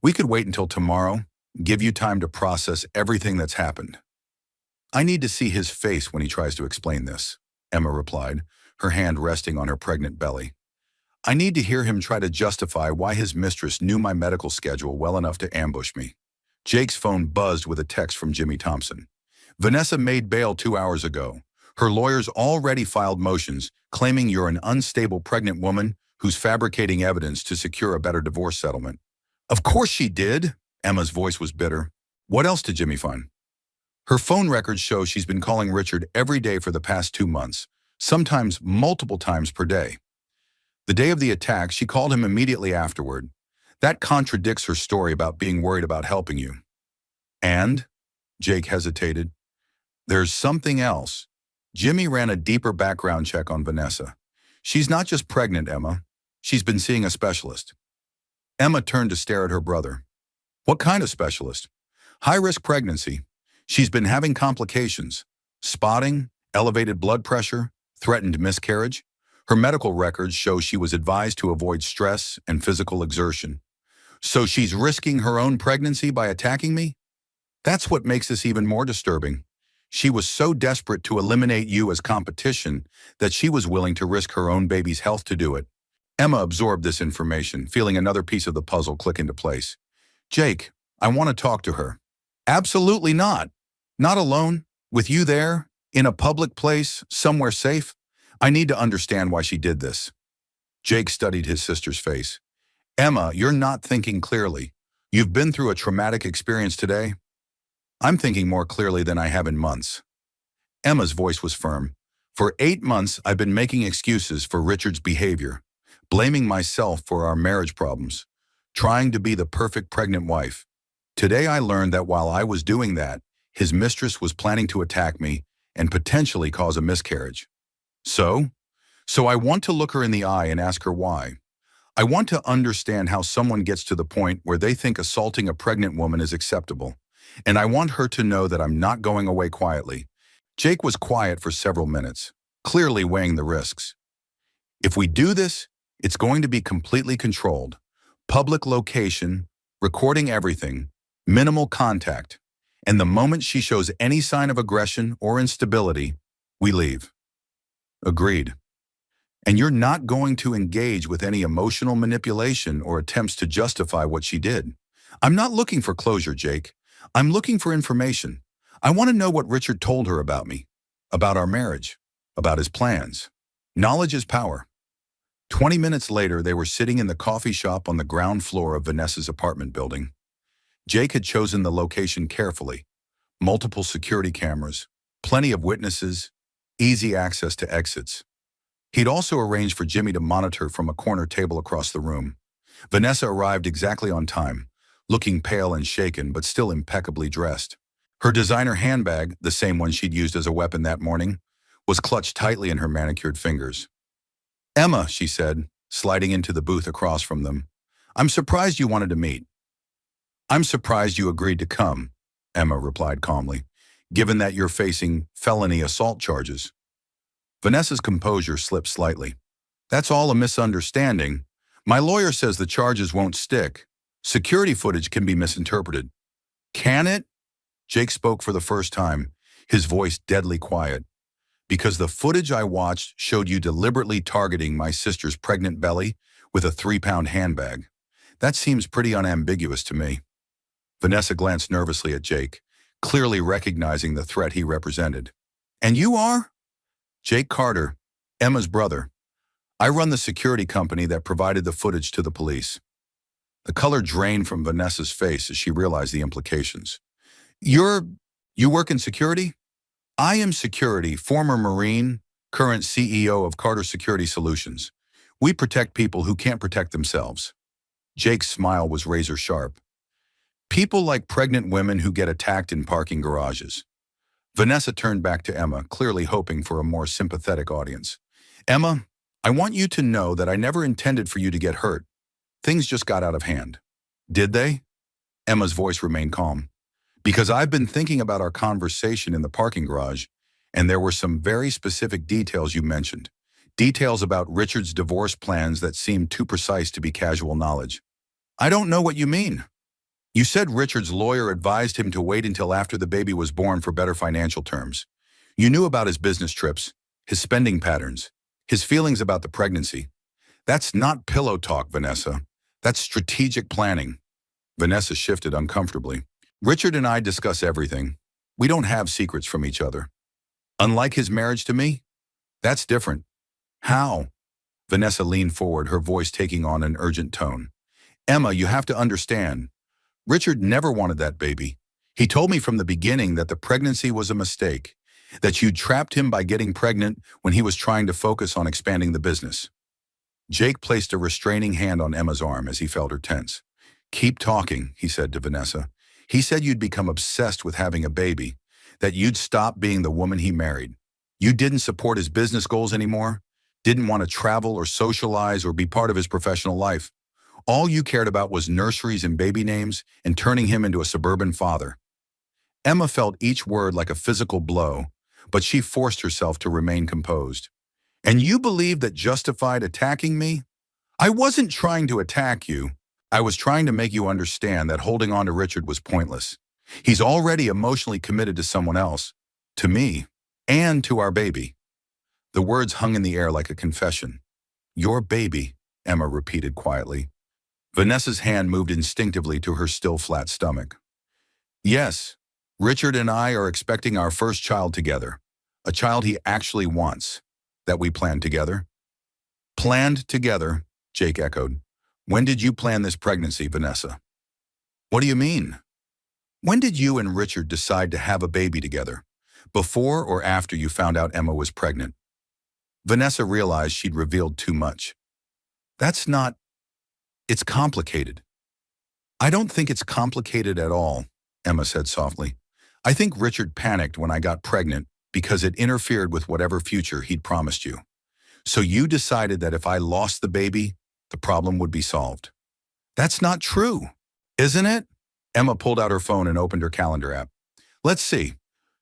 Speaker 1: We could wait until tomorrow, give you time to process everything that's happened. I need to see his face when he tries to explain this, Emma replied, her hand resting on her pregnant belly. I need to hear him try to justify why his mistress knew my medical schedule well enough to ambush me. Jake's phone buzzed with a text from Jimmy Thompson. Vanessa made bail 2 hours ago. Her lawyers already filed motions claiming you're an unstable pregnant woman who's fabricating evidence to secure a better divorce settlement. Of course she did, Emma's voice was bitter. What else did Jimmy find? Her phone records show she's been calling Richard every day for the past 2 months, sometimes multiple times per day. The day of the attack, she called him immediately afterward. That contradicts her story about being worried about helping you. And? Jake hesitated. There's something else. Jimmy ran a deeper background check on Vanessa. She's not just pregnant, Emma. She's been seeing a specialist. Emma turned to stare at her brother. What kind of specialist? High-risk pregnancy. She's been having complications. Spotting, elevated blood pressure, threatened miscarriage. Her medical records show she was advised to avoid stress and physical exertion. So she's risking her own pregnancy by attacking me? That's what makes this even more disturbing. She was so desperate to eliminate you as competition that she was willing to risk her own baby's health to do it. Emma absorbed this information, feeling another piece of the puzzle click into place. Jake, I want to talk to her. Absolutely not. Not alone, with you there, in a public place, somewhere safe. I need to understand why she did this. Jake studied his sister's face. Emma, you're not thinking clearly. You've been through a traumatic experience today. I'm thinking more clearly than I have in months. Emma's voice was firm. For 8 months, I've been making excuses for Richard's behavior, blaming myself for our marriage problems, trying to be the perfect pregnant wife. Today I learned that while I was doing that, his mistress was planning to attack me and potentially cause a miscarriage. So I want to look her in the eye and ask her why. I want to understand how someone gets to the point where they think assaulting a pregnant woman is acceptable. And I want her to know that I'm not going away quietly. Jake was quiet for several minutes, clearly weighing the risks. If we do this, it's going to be completely controlled. Public location, recording everything, minimal contact. And the moment she shows any sign of aggression or instability, we leave. Agreed. And you're not going to engage with any emotional manipulation or attempts to justify what she did. I'm not looking for closure, Jake. I'm looking for information. I want to know what Richard told her about me, about our marriage, about his plans. Knowledge is power. 20 minutes later, they were sitting in the coffee shop on the ground floor of Vanessa's apartment building. Jake had chosen the location carefully. Multiple security cameras, plenty of witnesses, easy access to exits. He'd also arranged for Jimmy to monitor from a corner table across the room. Vanessa arrived exactly on time, looking pale and shaken but still impeccably dressed. Her designer handbag, the same one she'd used as a weapon that morning, was clutched tightly in her manicured fingers. "Emma," she said, sliding into the booth across from them. "I'm surprised you wanted to meet." "I'm surprised you agreed to come," Emma replied calmly, "given that you're facing felony assault charges." Vanessa's composure slipped slightly. "That's all a misunderstanding. My lawyer says the charges won't stick. Security footage can be misinterpreted." "Can it?" Jake spoke for the first time, his voice deadly quiet. "Because the footage I watched showed you deliberately targeting my sister's pregnant belly with a 3-pound handbag. That seems pretty unambiguous to me." Vanessa glanced nervously at Jake, clearly recognizing the threat he represented. "And you are?" "Jake Carter, Emma's brother. I run the security company that provided the footage to the police." The color drained from Vanessa's face as she realized the implications. You work in security?" "I am security, former Marine, current CEO of Carter Security Solutions. We protect people who can't protect themselves." Jake's smile was razor sharp. "People like pregnant women who get attacked in parking garages." Vanessa turned back to Emma, clearly hoping for a more sympathetic audience. "Emma, I want you to know that I never intended for you to get hurt. Things just got out of hand." "Did they?" Emma's voice remained calm. "Because I've been thinking about our conversation in the parking garage, and there were some very specific details you mentioned. Details about Richard's divorce plans that seemed too precise to be casual knowledge." "I don't know what you mean." "You said Richard's lawyer advised him to wait until after the baby was born for better financial terms. You knew about his business trips, his spending patterns, his feelings about the pregnancy. That's not pillow talk, Vanessa. That's strategic planning." Vanessa shifted uncomfortably. "Richard and I discuss everything. We don't have secrets from each other. Unlike his marriage to me? That's different." "How?" Vanessa leaned forward, her voice taking on an urgent tone. "Emma, you have to understand. Richard never wanted that baby. He told me from the beginning that the pregnancy was a mistake, that you'd trapped him by getting pregnant when he was trying to focus on expanding the business." Jake placed a restraining hand on Emma's arm as he felt her tense. "Keep talking," he said to Vanessa. "He said you'd become obsessed with having a baby, that you'd stop being the woman he married. You didn't support his business goals anymore, didn't want to travel or socialize or be part of his professional life. All you cared about was nurseries and baby names and turning him into a suburban father." Emma felt each word like a physical blow, but she forced herself to remain composed. "And you believe that justified attacking me?" "I wasn't trying to attack you. I was trying to make you understand that holding on to Richard was pointless. He's already emotionally committed to someone else, to me, and to our baby." The words hung in the air like a confession. "Your baby," Emma repeated quietly. Vanessa's hand moved instinctively to her still flat stomach. "Yes, Richard and I are expecting our first child together, a child he actually wants, that we planned together." "Planned together," Jake echoed. "When did you plan this pregnancy, Vanessa?" "What do you mean?" "When did you and Richard decide to have a baby together? Before or after you found out Emma was pregnant?" Vanessa realized she'd revealed too much. "That's not... It's complicated." "I don't think it's complicated at all," Emma said softly. "I think Richard panicked when I got pregnant because it interfered with whatever future he'd promised you. So you decided that if I lost the baby, The problem would be solved. That's not true, isn't it? Emma pulled out her phone and opened her calendar app. Let's see.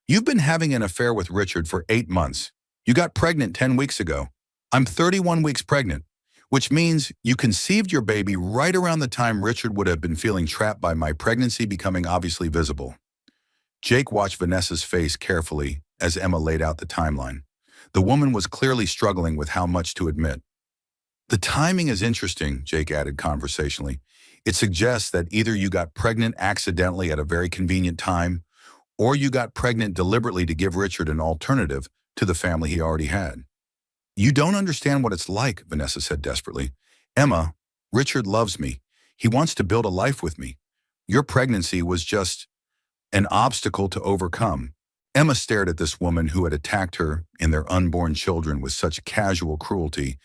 Speaker 1: You've been having an affair with Richard for 8 months. You got pregnant 10 weeks ago. I'm 31 weeks pregnant, which means you conceived your baby right around the time Richard would have been feeling trapped by my pregnancy becoming obviously visible. Jake watched Vanessa's face carefully as Emma laid out the timeline. The woman was clearly struggling with how much to admit. The timing is interesting, Jake added conversationally. It suggests that either you got pregnant accidentally at a very convenient time, or you got pregnant deliberately to give Richard an alternative to the family he already had. You don't understand what it's like, Vanessa said desperately. Emma, Richard loves me. He wants to build a life with me. Your pregnancy was just an obstacle to overcome. Emma stared at this woman who had attacked her and their unborn children with such casual cruelty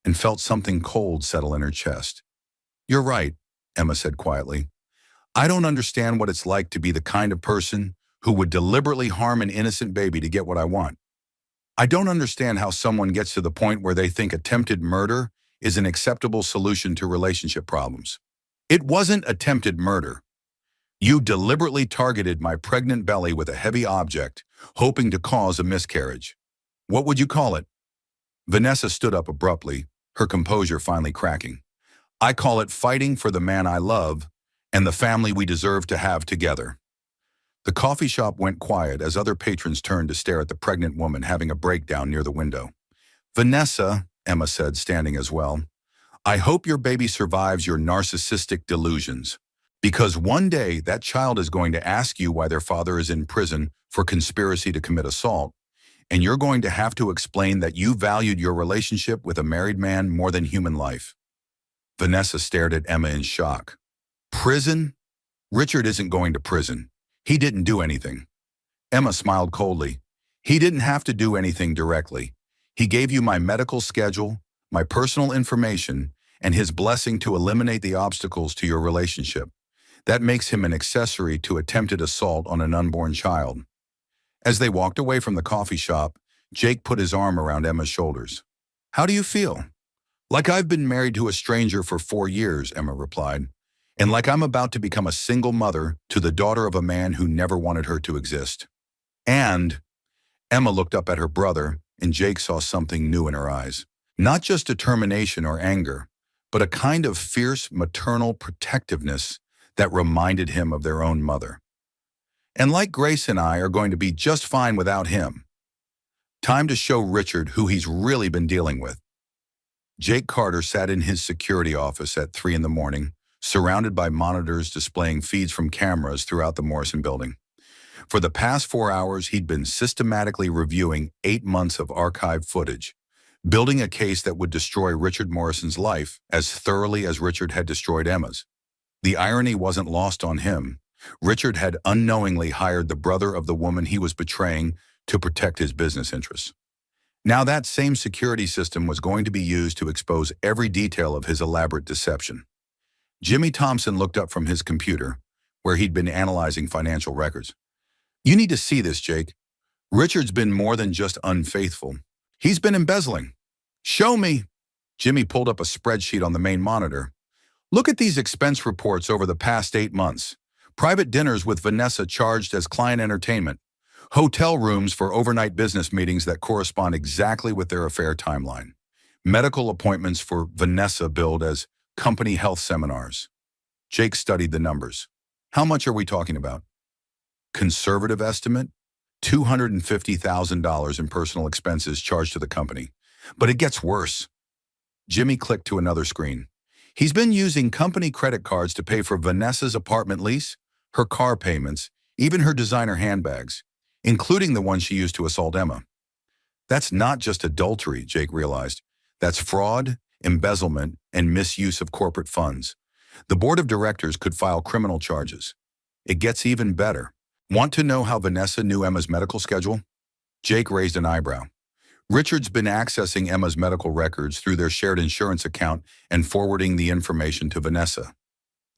Speaker 1: and felt something cold settle in her chest. You're right, Emma said quietly. I don't understand what it's like to be the kind of person who would deliberately harm an innocent baby to get what I want. I don't understand how someone gets to the point where they think attempted murder is an acceptable solution to relationship problems. It wasn't attempted murder. You deliberately targeted my pregnant belly with a heavy object, hoping to cause a miscarriage. What would you call it? Vanessa stood up abruptly, her composure finally cracking. I call it fighting for the man I love and the family we deserve to have together. The coffee shop went quiet as other patrons turned to stare at the pregnant woman having a breakdown near the window. Vanessa, Emma said, standing as well, I hope your baby survives your narcissistic delusions. Because one day that child is going to ask you why their father is in prison for conspiracy to commit assault, and you're going to have to explain that you valued your relationship with a married man more than human life. Vanessa stared at Emma in shock. Prison? Richard isn't going to prison. He didn't do anything. Emma smiled coldly. He didn't have to do anything directly. He gave you my medical schedule, my personal information, and his blessing to eliminate the obstacles to your relationship. That makes him an accessory to attempted assault on an unborn child. As they walked away from the coffee shop, Jake put his arm around Emma's shoulders. How do you feel? Like I've been married to a stranger for 4 years, Emma replied, and like I'm about to become a single mother to the daughter of a man who never wanted her to exist. And Emma looked up at her brother, and Jake saw something new in her eyes. Not just determination or anger, but a kind of fierce maternal protectiveness that reminded him of their own mother. And like Grace and I are going to be just fine without him. Time to show Richard who he's really been dealing with. Jake Carter sat in his security office at 3 in the morning, surrounded by monitors displaying feeds from cameras throughout the Morrison building. For the past 4 hours, he'd been systematically reviewing 8 months of archived footage, building a case that would destroy Richard Morrison's life as thoroughly as Richard had destroyed Emma's. The irony wasn't lost on him. Richard had unknowingly hired the brother of the woman he was betraying to protect his business interests. Now that same security system was going to be used to expose every detail of his elaborate deception. Jimmy Thompson looked up from his computer, where he'd been analyzing financial records. You need to see this, Jake. Richard's been more than just unfaithful. He's been embezzling. Show me. Jimmy pulled up a spreadsheet on the main monitor. Look at these expense reports over the past 8 months. Private dinners with Vanessa charged as client entertainment. Hotel rooms for overnight business meetings that correspond exactly with their affair timeline. Medical appointments for Vanessa billed as company health seminars. Jake studied the numbers. How much are we talking about? Conservative estimate? $250,000 in personal expenses charged to the company. But it gets worse. Jimmy clicked to another screen. He's been using company credit cards to pay for Vanessa's apartment lease, her car payments, even her designer handbags, including the one she used to assault Emma. That's not just adultery, Jake realized. That's fraud, embezzlement, and misuse of corporate funds. The board of directors could file criminal charges. It gets even better. Want to know how Vanessa knew Emma's medical schedule? Jake raised an eyebrow. Richard's been accessing Emma's medical records through their shared insurance account and forwarding the information to Vanessa.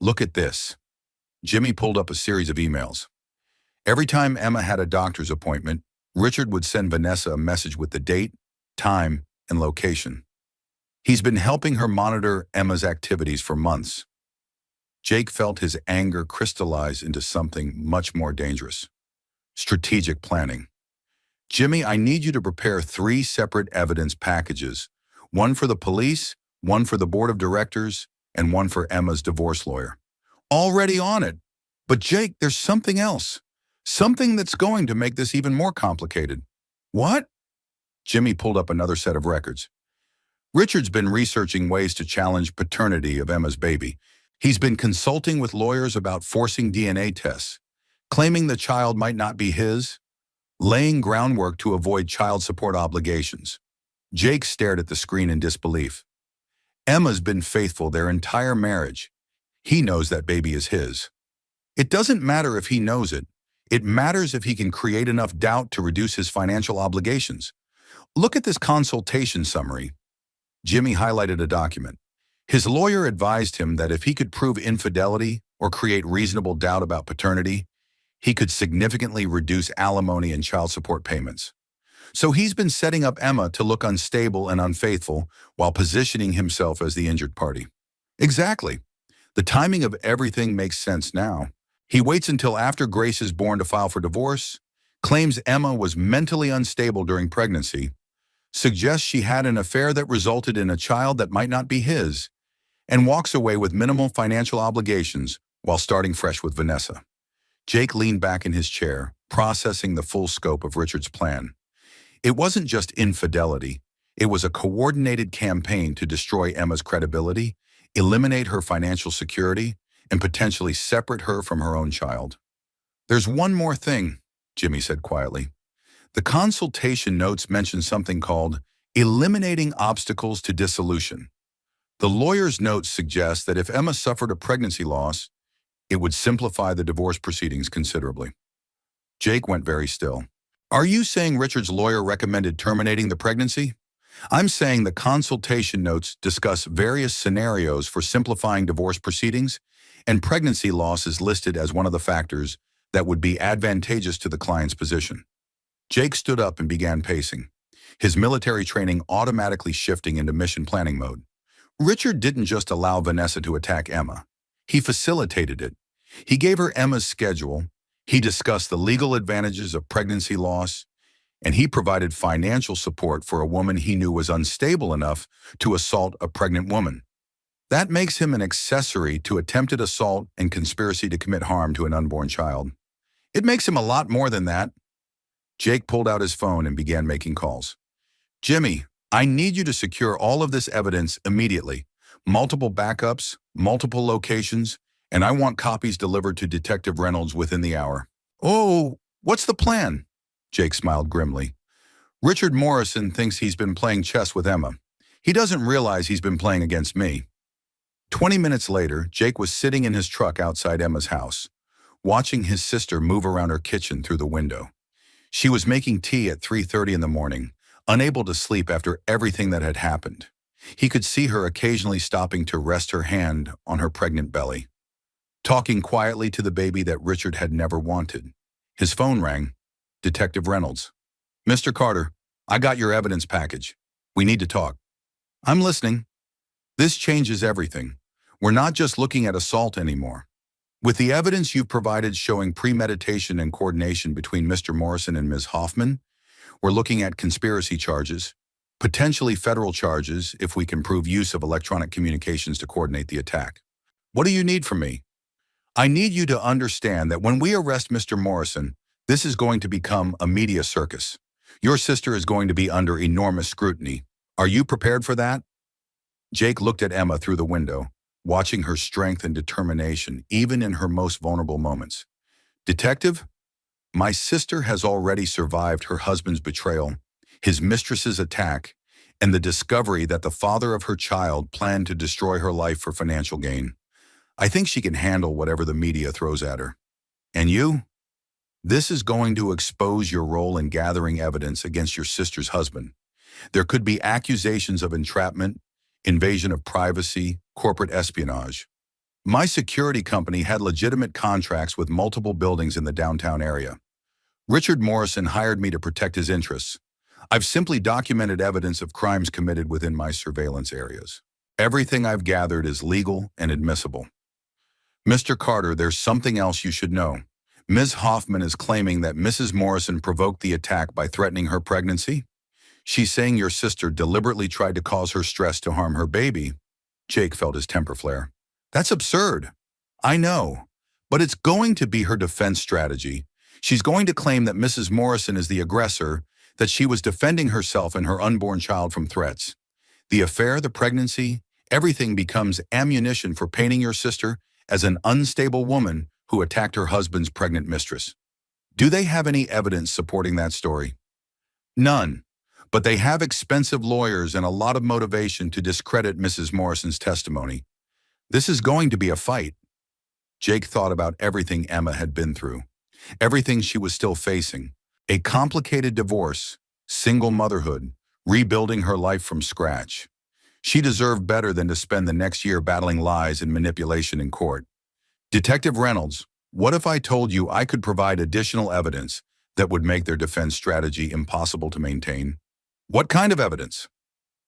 Speaker 1: Look at this. Jimmy pulled up a series of emails. Every time Emma had a doctor's appointment, Richard would send Vanessa a message with the date, time, and location. He's been helping her monitor Emma's activities for months. Jake felt his anger crystallize into something much more dangerous. Strategic planning. Jimmy, I need you to prepare 3 separate evidence packages. One for the police, one for the board of directors, and one for Emma's divorce lawyer. Already on it. But Jake, there's something else. Something that's going to make this even more complicated. What? Jimmy pulled up another set of records. Richard's been researching ways to challenge paternity of Emma's baby. He's been consulting with lawyers about forcing DNA tests, claiming the child might not be his, laying groundwork to avoid child support obligations. Jake stared at the screen in disbelief. Emma's been faithful their entire marriage. He knows that baby is his. It doesn't matter if he knows it. It matters if he can create enough doubt to reduce his financial obligations. Look at this consultation summary. Jimmy highlighted a document. His lawyer advised him that if he could prove infidelity or create reasonable doubt about paternity, he could significantly reduce alimony and child support payments. So he's been setting up Emma to look unstable and unfaithful while positioning himself as the injured party. Exactly. The timing of everything makes sense now. He waits until after Grace is born to file for divorce, claims Emma was mentally unstable during pregnancy, suggests she had an affair that resulted in a child that might not be his, and walks away with minimal financial obligations while starting fresh with Vanessa. Jake leaned back in his chair, processing the full scope of Richard's plan. It wasn't just infidelity. It was a coordinated campaign to destroy Emma's credibility, eliminate her financial security, and potentially separate her from her own child. There's one more thing, Jimmy said quietly. The consultation notes mention something called eliminating obstacles to dissolution. The lawyer's notes suggest that if Emma suffered a pregnancy loss, it would simplify the divorce proceedings considerably. Jake went very still. Are you saying Richard's lawyer recommended terminating the pregnancy? I'm saying the consultation notes discuss various scenarios for simplifying divorce proceedings, and pregnancy loss is listed as one of the factors that would be advantageous to the client's position. Jake stood up and began pacing, his military training automatically shifting into mission planning mode. Richard didn't just allow Vanessa to attack Emma. He facilitated it. He gave her Emma's schedule, he discussed the legal advantages of pregnancy loss, and he provided financial support for a woman he knew was unstable enough to assault a pregnant woman. That makes him an accessory to attempted assault and conspiracy to commit harm to an unborn child. It makes him a lot more than that. Jake pulled out his phone and began making calls. Jimmy, I need you to secure all of this evidence immediately. Multiple backups, multiple locations, and I want copies delivered to Detective Reynolds within the hour. Oh, what's the plan? Jake smiled grimly. Richard Morrison thinks he's been playing chess with Emma. He doesn't realize he's been playing against me. 20 minutes later, Jake was sitting in his truck outside Emma's house, watching his sister move around her kitchen through the window. She was making tea at 3:30 in the morning, unable to sleep after everything that had happened. He could see her occasionally stopping to rest her hand on her pregnant belly, talking quietly to the baby that Richard had never wanted. His phone rang. Detective Reynolds. Mr. Carter, I got your evidence package. We need to talk. I'm listening. This changes everything. We're not just looking at assault anymore. With the evidence you've provided showing premeditation and coordination between Mr. Morrison and Ms. Hoffman, we're looking at conspiracy charges, potentially federal charges if we can prove use of electronic communications to coordinate the attack. What do you need from me? I need you to understand that when we arrest Mr. Morrison, this is going to become a media circus. Your sister is going to be under enormous scrutiny. Are you prepared for that? Jake looked at Emma through the window, watching her strength and determination even in her most vulnerable moments. Detective, my sister has already survived her husband's betrayal, his mistress's attack, and the discovery that the father of her child planned to destroy her life for financial gain. I think she can handle whatever the media throws at her. And you? This is going to expose your role in gathering evidence against your sister's husband. There could be accusations of entrapment, invasion of privacy, corporate espionage. My security company had legitimate contracts with multiple buildings in the downtown area. Richard Morrison hired me to protect his interests. I've simply documented evidence of crimes committed within my surveillance areas. Everything I've gathered is legal and admissible. Mr. Carter, there's something else you should know. Ms. Hoffman is claiming that Mrs. Morrison provoked the attack by threatening her pregnancy. She's saying your sister deliberately tried to cause her stress to harm her baby. Jake felt his temper flare. That's absurd. I know, but it's going to be her defense strategy. She's going to claim that Mrs. Morrison is the aggressor, that she was defending herself and her unborn child from threats. The affair, the pregnancy, everything becomes ammunition for painting your sister as an unstable woman who attacked her husband's pregnant mistress. Do they have any evidence supporting that story? None. But they have expensive lawyers and a lot of motivation to discredit Mrs. Morrison's testimony. This is going to be a fight. Jake thought about everything Emma had been through, everything she was still facing. A complicated divorce, single motherhood, rebuilding her life from scratch. She deserved better than to spend the next year battling lies and manipulation in court. Detective Reynolds, what if I told you I could provide additional evidence that would make their defense strategy impossible to maintain? What kind of evidence?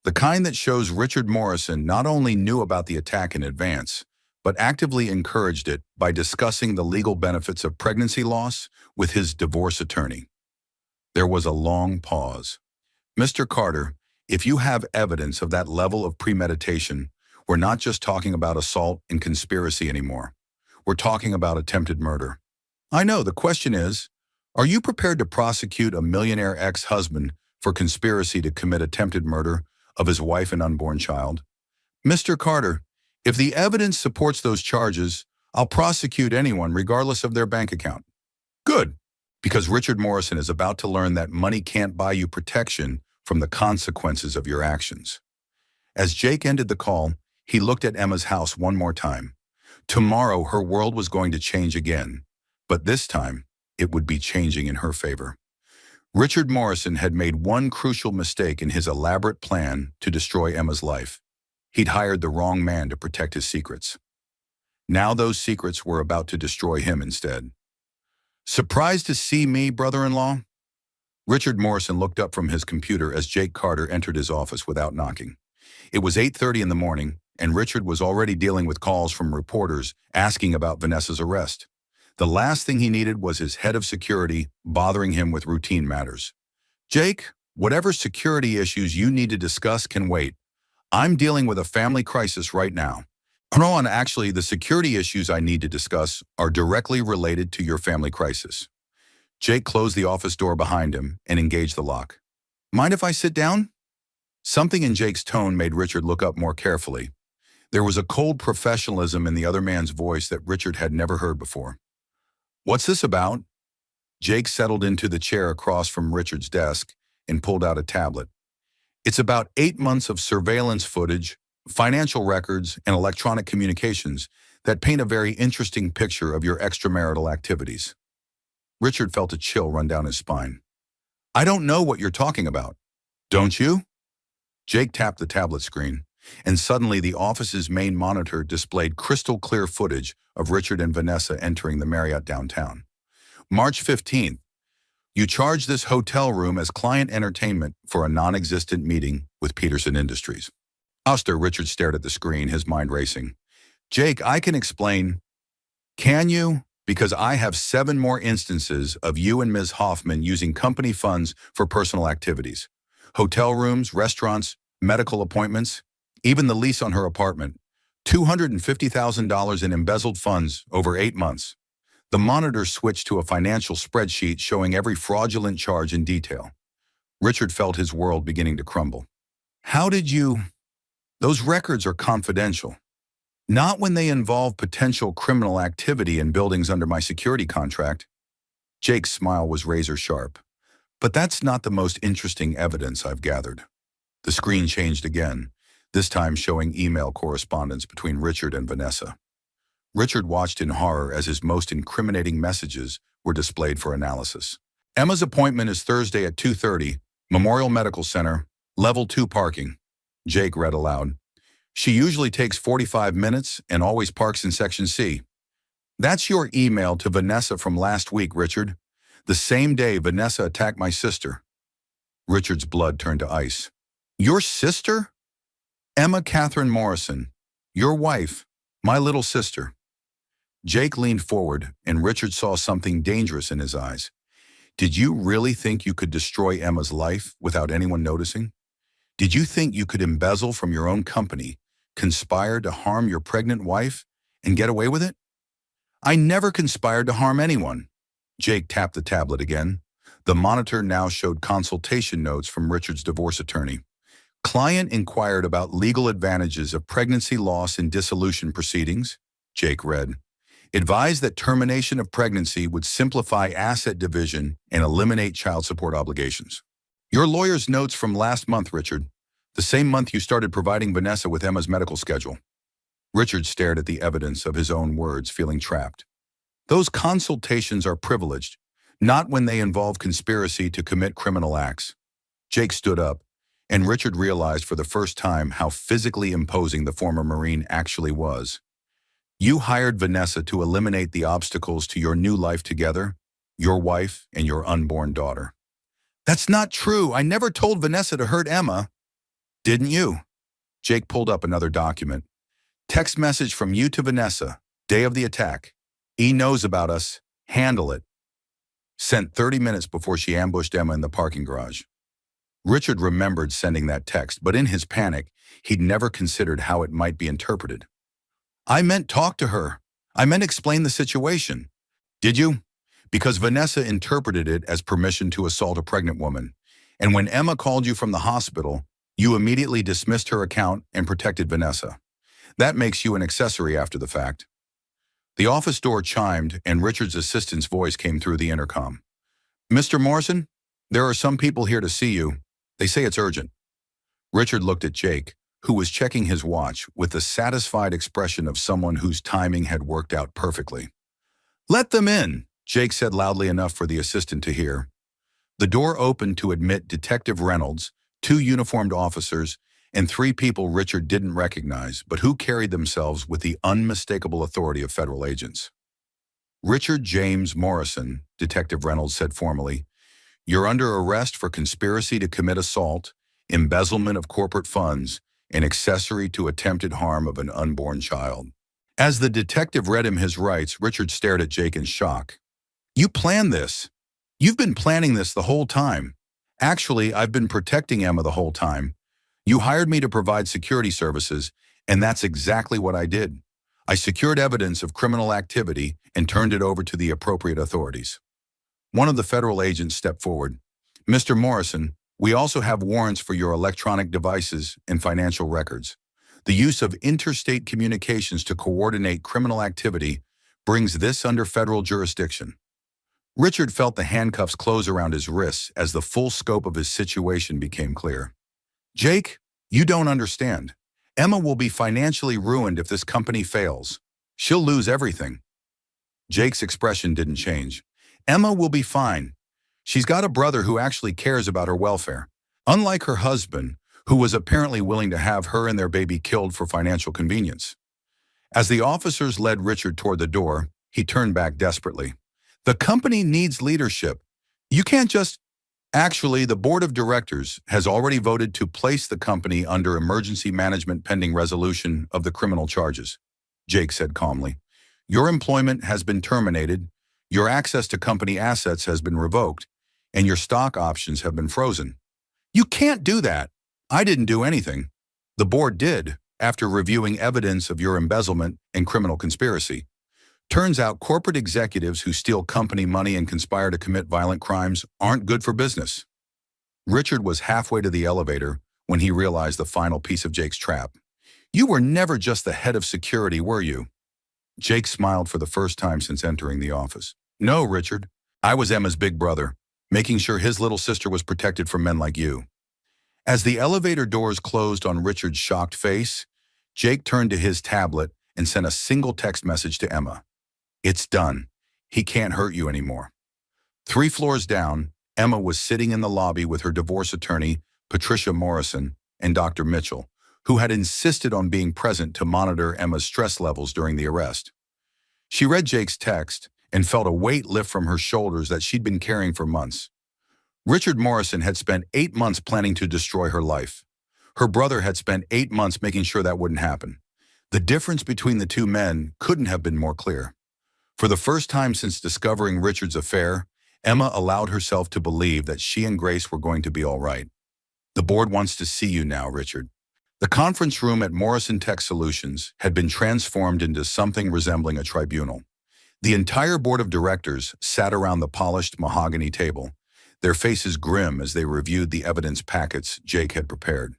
Speaker 1: The kind that shows Richard Morrison not only knew about the attack in advance, but actively encouraged it by discussing the legal benefits of pregnancy loss with his divorce attorney. There was a long pause. Mr. Carter, if you have evidence of that level of premeditation, we're not just talking about assault and conspiracy anymore. We're talking about attempted murder. I know, the question is, are you prepared to prosecute a millionaire ex-husband for conspiracy to commit attempted murder of his wife and unborn child? Mr. Carter, if the evidence supports those charges, I'll prosecute anyone regardless of their bank account. Good, because Richard Morrison is about to learn that money can't buy you protection from the consequences of your actions. As Jake ended the call, he looked at Emma's house one more time. Tomorrow, her world was going to change again, but this time, it would be changing in her favor. Richard Morrison had made one crucial mistake in his elaborate plan to destroy Emma's life. He'd hired the wrong man to protect his secrets. Now those secrets were about to destroy him instead. Surprised to see me, brother-in-law? Richard Morrison looked up from his computer as Jake Carter entered his office without knocking. It was 8:30 in the morning, and Richard was already dealing with calls from reporters asking about Vanessa's arrest. The last thing he needed was his head of security bothering him with routine matters. Jake, whatever security issues you need to discuss can wait. I'm dealing with a family crisis right now. No, and actually, the security issues I need to discuss are directly related to your family crisis. Jake closed the office door behind him and engaged the lock. Mind if I sit down? Something in Jake's tone made Richard look up more carefully. There was a cold professionalism in the other man's voice that Richard had never heard before. What's this about? Jake settled into the chair across from Richard's desk and pulled out a tablet. It's about 8 months of surveillance footage, financial records, and electronic communications that paint a very interesting picture of your extramarital activities. Richard felt a chill run down his spine. I don't know what you're talking about. Don't you? Jake tapped the tablet screen, and suddenly the office's main monitor displayed crystal clear footage of Richard and Vanessa entering the Marriott downtown. March 15th, you charged this hotel room as client entertainment for a non-existent meeting with Peterson Industries. Oster, Richard stared at the screen, his mind racing. Jake, I can explain. Can you? Because I have 7 more instances of you and Ms. Hoffman using company funds for personal activities. Hotel rooms, restaurants, medical appointments, even the lease on her apartment. $250,000 in embezzled funds over 8 months. The monitor switched to a financial spreadsheet showing every fraudulent charge in detail. Richard felt his world beginning to crumble. How did you... Those records are confidential. Not when they involve potential criminal activity in buildings under my security contract. Jake's smile was razor sharp. But that's not the most interesting evidence I've gathered. The screen changed again, this time showing email correspondence between Richard and Vanessa. Richard watched in horror as his most incriminating messages were displayed for analysis. Emma's appointment is Thursday at 2:30, Memorial Medical Center, Level 2 parking. Jake read aloud. She usually takes 45 minutes and always parks in Section C. That's your email to Vanessa from last week, Richard. The same day Vanessa attacked my sister. Richard's blood turned to ice. Your sister? Emma Catherine Morrison. Your wife. My little sister. Jake leaned forward, and Richard saw something dangerous in his eyes. Did you really think you could destroy Emma's life without anyone noticing? Did you think you could embezzle from your own company, conspire to harm your pregnant wife, and get away with it? I never conspired to harm anyone. Jake tapped the tablet again. The monitor now showed consultation notes from Richard's divorce attorney. Client inquired about legal advantages of pregnancy loss and dissolution proceedings, Jake read. Advised that termination of pregnancy would simplify asset division and eliminate child support obligations. Your lawyer's notes from last month, Richard. The same month you started providing Vanessa with Emma's medical schedule. Richard stared at the evidence of his own words, feeling trapped. Those consultations are privileged, not when they involve conspiracy to commit criminal acts. Jake stood up, and Richard realized for the first time how physically imposing the former Marine actually was. You hired Vanessa to eliminate the obstacles to your new life together, your wife and your unborn daughter. That's not true. I never told Vanessa to hurt Emma. Didn't you? Jake pulled up another document. Text message from you to Vanessa, day of the attack. E knows about us. Handle it. Sent 30 minutes before she ambushed Emma in the parking garage. Richard remembered sending that text, but in his panic, he'd never considered how it might be interpreted. I meant talk to her. I meant explain the situation. Did you? Because Vanessa interpreted it as permission to assault a pregnant woman. And when Emma called you from the hospital, you immediately dismissed her account and protected Vanessa. That makes you an accessory after the fact. The office door chimed, and Richard's assistant's voice came through the intercom. Mr. Morrison, there are some people here to see you. They say it's urgent. Richard looked at Jake, who was checking his watch with the satisfied expression of someone whose timing had worked out perfectly. Let them in, Jake said loudly enough for the assistant to hear. The door opened to admit Detective Reynolds, 2 uniformed officers, and 3 people Richard didn't recognize, but who carried themselves with the unmistakable authority of federal agents. Richard James Morrison, Detective Reynolds said formally, you're under arrest for conspiracy to commit assault, embezzlement of corporate funds, and accessory to attempted harm of an unborn child. As the detective read him his rights, Richard stared at Jake in shock. You planned this. You've been planning this the whole time. Actually, I've been protecting Emma the whole time. You hired me to provide security services, and that's exactly what I did. I secured evidence of criminal activity and turned it over to the appropriate authorities. One of the federal agents stepped forward. Mr. Morrison, we also have warrants for your electronic devices and financial records. The use of interstate communications to coordinate criminal activity brings this under federal jurisdiction. Richard felt the handcuffs close around his wrists as the full scope of his situation became clear. Jake, you don't understand. Emma will be financially ruined if this company fails. She'll lose everything. Jake's expression didn't change. Emma will be fine. She's got a brother who actually cares about her welfare, unlike her husband, who was apparently willing to have her and their baby killed for financial convenience. As the officers led Richard toward the door, he turned back desperately. The company needs leadership. You can't just... Actually, the board of directors has already voted to place the company under emergency management pending resolution of the criminal charges, Jake said calmly. Your employment has been terminated, your access to company assets has been revoked, and your stock options have been frozen. You can't do that. I didn't do anything. The board did, after reviewing evidence of your embezzlement and criminal conspiracy. Turns out corporate executives who steal company money and conspire to commit violent crimes aren't good for business. Richard was halfway to the elevator when he realized the final piece of Jake's trap. You were never just the head of security, were you? Jake smiled for the first time since entering the office. No, Richard. I was Emma's big brother, making sure his little sister was protected from men like you. As the elevator doors closed on Richard's shocked face, Jake turned to his tablet and sent a single text message to Emma. It's done. He can't hurt you anymore. 3 floors down, Emma was sitting in the lobby with her divorce attorney, Patricia Morrison, and Dr. Mitchell, who had insisted on being present to monitor Emma's stress levels during the arrest. She read Jake's text and felt a weight lift from her shoulders that she'd been carrying for months. Richard Morrison had spent 8 months planning to destroy her life. Her brother had spent 8 months making sure that wouldn't happen. The difference between the two men couldn't have been more clear. For the first time since discovering Richard's affair, Emma allowed herself to believe that she and Grace were going to be all right. The board wants to see you now, Richard. The conference room at Morrison Tech Solutions had been transformed into something resembling a tribunal. The entire board of directors sat around the polished mahogany table, their faces grim as they reviewed the evidence packets Jake had prepared.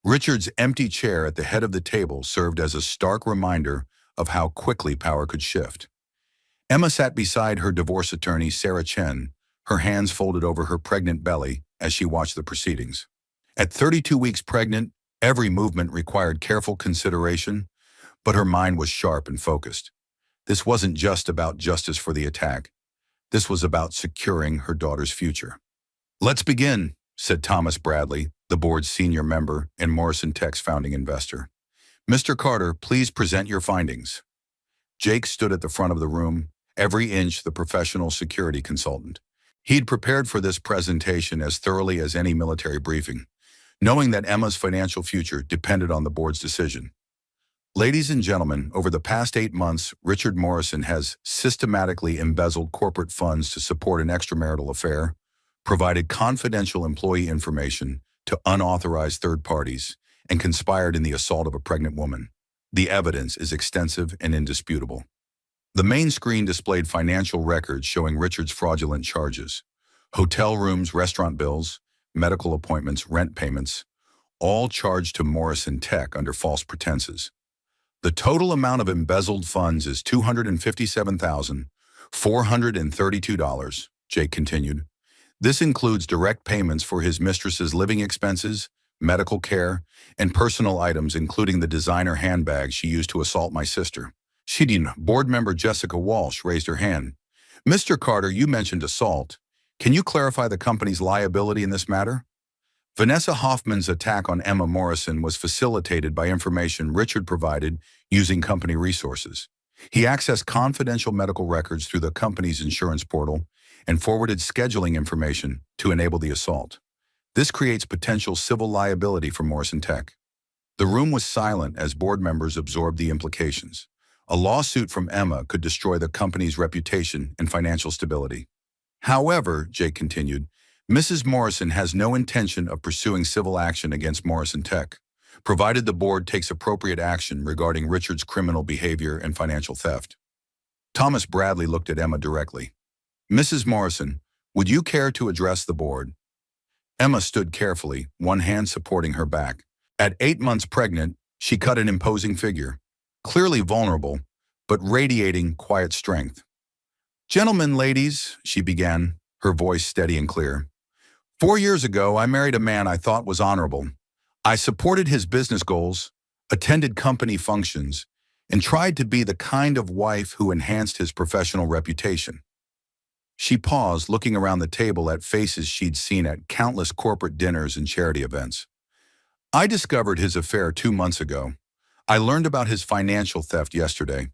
Speaker 1: Richard's empty chair at the head of the table served as a stark reminder of how quickly power could shift. Emma sat beside her divorce attorney, Sarah Chen, her hands folded over her pregnant belly as she watched the proceedings. At 32 weeks pregnant, every movement required careful consideration, but her mind was sharp and focused. This wasn't just about justice for the attack. This was about securing her daughter's future. "Let's begin," said Thomas Bradley, the board's senior member and Morrison Tech's founding investor. "Mr. Carter, please present your findings." Jake stood at the front of the room, every inch the professional security consultant. He'd prepared for this presentation as thoroughly as any military briefing, knowing that Emma's financial future depended on the board's decision. "Ladies and gentlemen, over the past 8 months, Richard Morrison has systematically embezzled corporate funds to support an extramarital affair, provided confidential employee information to unauthorized third parties, and conspired in the assault of a pregnant woman. The evidence is extensive and indisputable." The main screen displayed financial records showing Richard's fraudulent charges: hotel rooms, restaurant bills, medical appointments, rent payments, all charged to Morrison Tech under false pretenses. "The total amount of embezzled funds is $257,432, Jake continued. "This includes direct payments for his mistress's living expenses, medical care, and personal items, including the designer handbag she used to assault my sister." Board member Jessica Walsh raised her hand. "Mr. Carter, you mentioned assault. Can you clarify the company's liability in this matter?" Vanessa Hoffman's attack on Emma Morrison was facilitated by information Richard provided using company resources. He accessed confidential medical records through the company's insurance portal and forwarded scheduling information to enable the assault. This creates potential civil liability for Morrison Tech. The room was silent as board members absorbed the implications. A lawsuit from Emma could destroy the company's reputation and financial stability. "However," Jake continued, "Mrs. Morrison has no intention of pursuing civil action against Morrison Tech, provided the board takes appropriate action regarding Richard's criminal behavior and financial theft." Thomas Bradley looked at Emma directly. "Mrs. Morrison, would you care to address the board?" Emma stood carefully, one hand supporting her back. At 8 months pregnant, she cut an imposing figure, clearly vulnerable, but radiating quiet strength. "Gentlemen, ladies," she began, her voice steady and clear. "4 years ago, I married a man I thought was honorable. I supported his business goals, attended company functions, and tried to be the kind of wife who enhanced his professional reputation." She paused, looking around the table at faces she'd seen at countless corporate dinners and charity events. "I discovered his affair 2 months ago. I learned about his financial theft yesterday.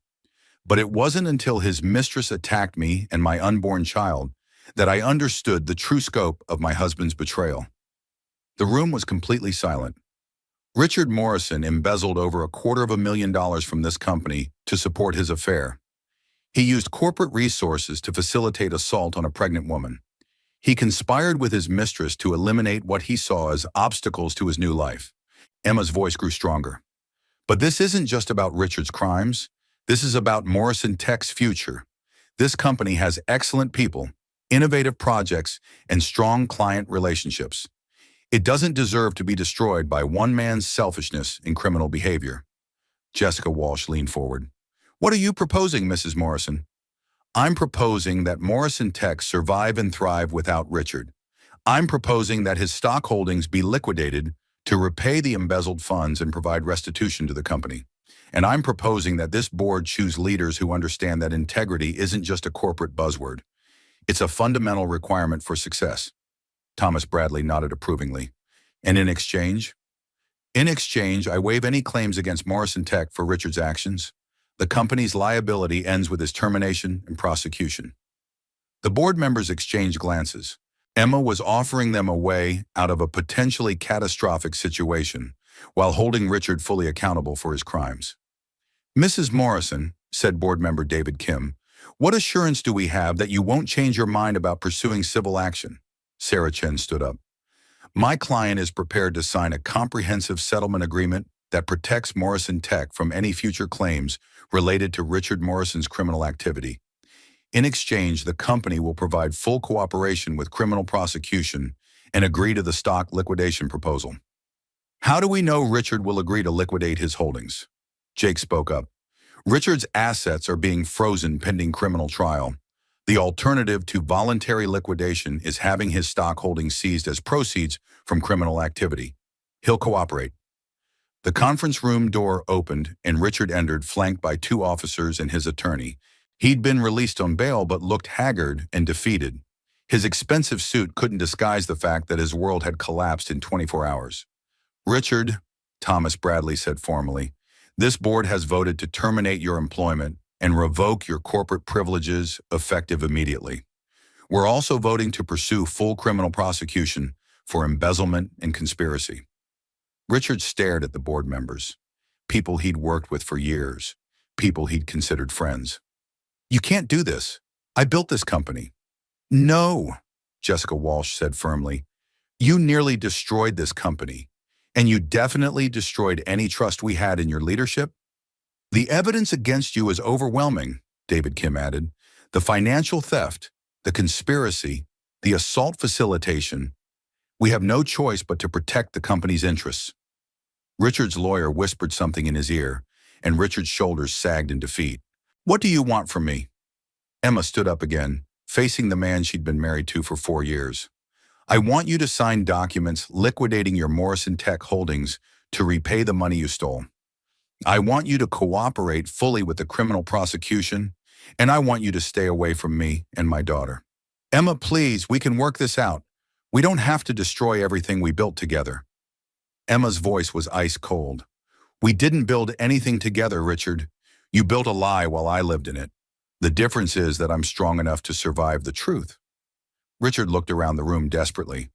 Speaker 1: But it wasn't until his mistress attacked me and my unborn child that I understood the true scope of my husband's betrayal." The room was completely silent. Richard Morrison embezzled over $250,000 from this company to support his affair. He used corporate resources to facilitate assault on a pregnant woman. He conspired with his mistress to eliminate what he saw as obstacles to his new life. Emma's voice grew stronger. "But this isn't just about Richard's crimes. This is about Morrison Tech's future. This company has excellent people, innovative projects, and strong client relationships. It doesn't deserve to be destroyed by one man's selfishness and criminal behavior." Jessica Walsh leaned forward. "What are you proposing, Mrs. Morrison?" "I'm proposing that Morrison Tech survive and thrive without Richard. I'm proposing that his stock holdings be liquidated to repay the embezzled funds and provide restitution to the company. And I'm proposing that this board choose leaders who understand that integrity isn't just a corporate buzzword. It's a fundamental requirement for success." Thomas Bradley nodded approvingly. "And in exchange?" "In exchange, I waive any claims against Morrison Tech for Richard's actions. The company's liability ends with his termination and prosecution." The board members exchanged glances. Emma was offering them a way out of a potentially catastrophic situation, while holding Richard fully accountable for his crimes. "Mrs. Morrison," said board member David Kim, "what assurance do we have that you won't change your mind about pursuing civil action?" Sarah Chen stood up. "My client is prepared to sign a comprehensive settlement agreement that protects Morrison Tech from any future claims related to Richard Morrison's criminal activity. In exchange, the company will provide full cooperation with criminal prosecution and agree to the stock liquidation proposal." "How do we know Richard will agree to liquidate his holdings?" Jake spoke up. "Richard's assets are being frozen pending criminal trial. The alternative to voluntary liquidation is having his stock holdings seized as proceeds from criminal activity. He'll cooperate." The conference room door opened and Richard entered, flanked by two officers and his attorney. He'd been released on bail but looked haggard and defeated. His expensive suit couldn't disguise the fact that his world had collapsed in 24 hours. "Richard," Thomas Bradley said formally, "this board has voted to terminate your employment and revoke your corporate privileges effective immediately. We're also voting to pursue full criminal prosecution for embezzlement and conspiracy." Richard stared at the board members, people he'd worked with for years, people he'd considered friends. "You can't do this. I built this company." "No," Jessica Walsh said firmly. "You nearly destroyed this company, and you definitely destroyed any trust we had in your leadership." "The evidence against you is overwhelming," David Kim added. "The financial theft, the conspiracy, the assault facilitation. We have no choice but to protect the company's interests." Richard's lawyer whispered something in his ear, and Richard's shoulders sagged in defeat. "What do you want from me?" Emma stood up again, facing the man she'd been married to for 4 years. "I want you to sign documents liquidating your Morrison Tech holdings to repay the money you stole. I want you to cooperate fully with the criminal prosecution, and I want you to stay away from me and my daughter." "Emma, please, we can work this out. We don't have to destroy everything we built together." Emma's voice was ice cold. "We didn't build anything together, Richard. You built a lie while I lived in it. The difference is that I'm strong enough to survive the truth." Richard looked around the room desperately.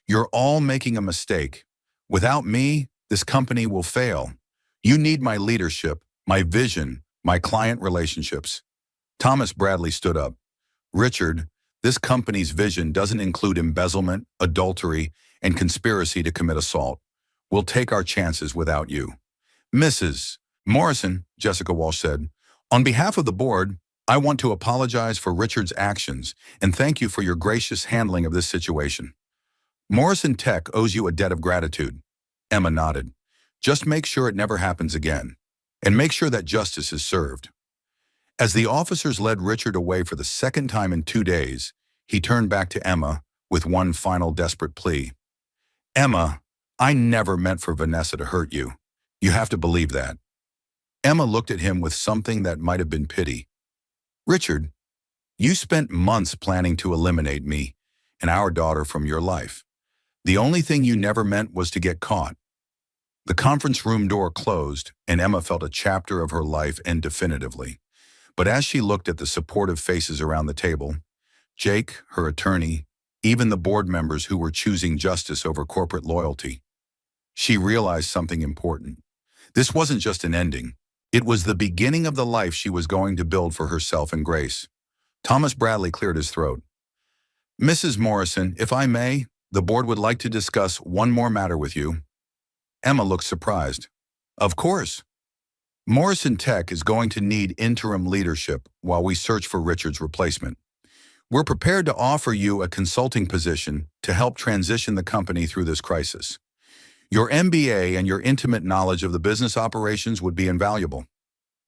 Speaker 1: "You're all making a mistake. Without me, this company will fail. You need my leadership, my vision, my client relationships." Thomas Bradley stood up. "Richard, this company's vision doesn't include embezzlement, adultery, and conspiracy to commit assault. We'll take our chances without you." "Mrs. Morrison," Jessica Walsh said, "on behalf of the board, I want to apologize for Richard's actions and thank you for your gracious handling of this situation. Morrison Tech owes you a debt of gratitude." Emma nodded. "Just make sure it never happens again, and make sure that justice is served." As the officers led Richard away for the second time in 2 days, he turned back to Emma with one final desperate plea. "Emma, I never meant for Vanessa to hurt you. You have to believe that." Emma looked at him with something that might have been pity. "Richard, you spent months planning to eliminate me and our daughter from your life. The only thing you never meant was to get caught." The conference room door closed, and Emma felt a chapter of her life end definitively. But as she looked at the supportive faces around the table, Jake, her attorney, even the board members who were choosing justice over corporate loyalty, she realized something important. This wasn't just an ending. It was the beginning of the life she was going to build for herself and Grace. Thomas Bradley cleared his throat. "Mrs. Morrison, if I may, the board would like to discuss one more matter with you." Emma looked surprised. "Of course." "Morrison Tech is going to need interim leadership while we search for Richard's replacement. We're prepared to offer you a consulting position to help transition the company through this crisis. Your MBA and your intimate knowledge of the business operations would be invaluable."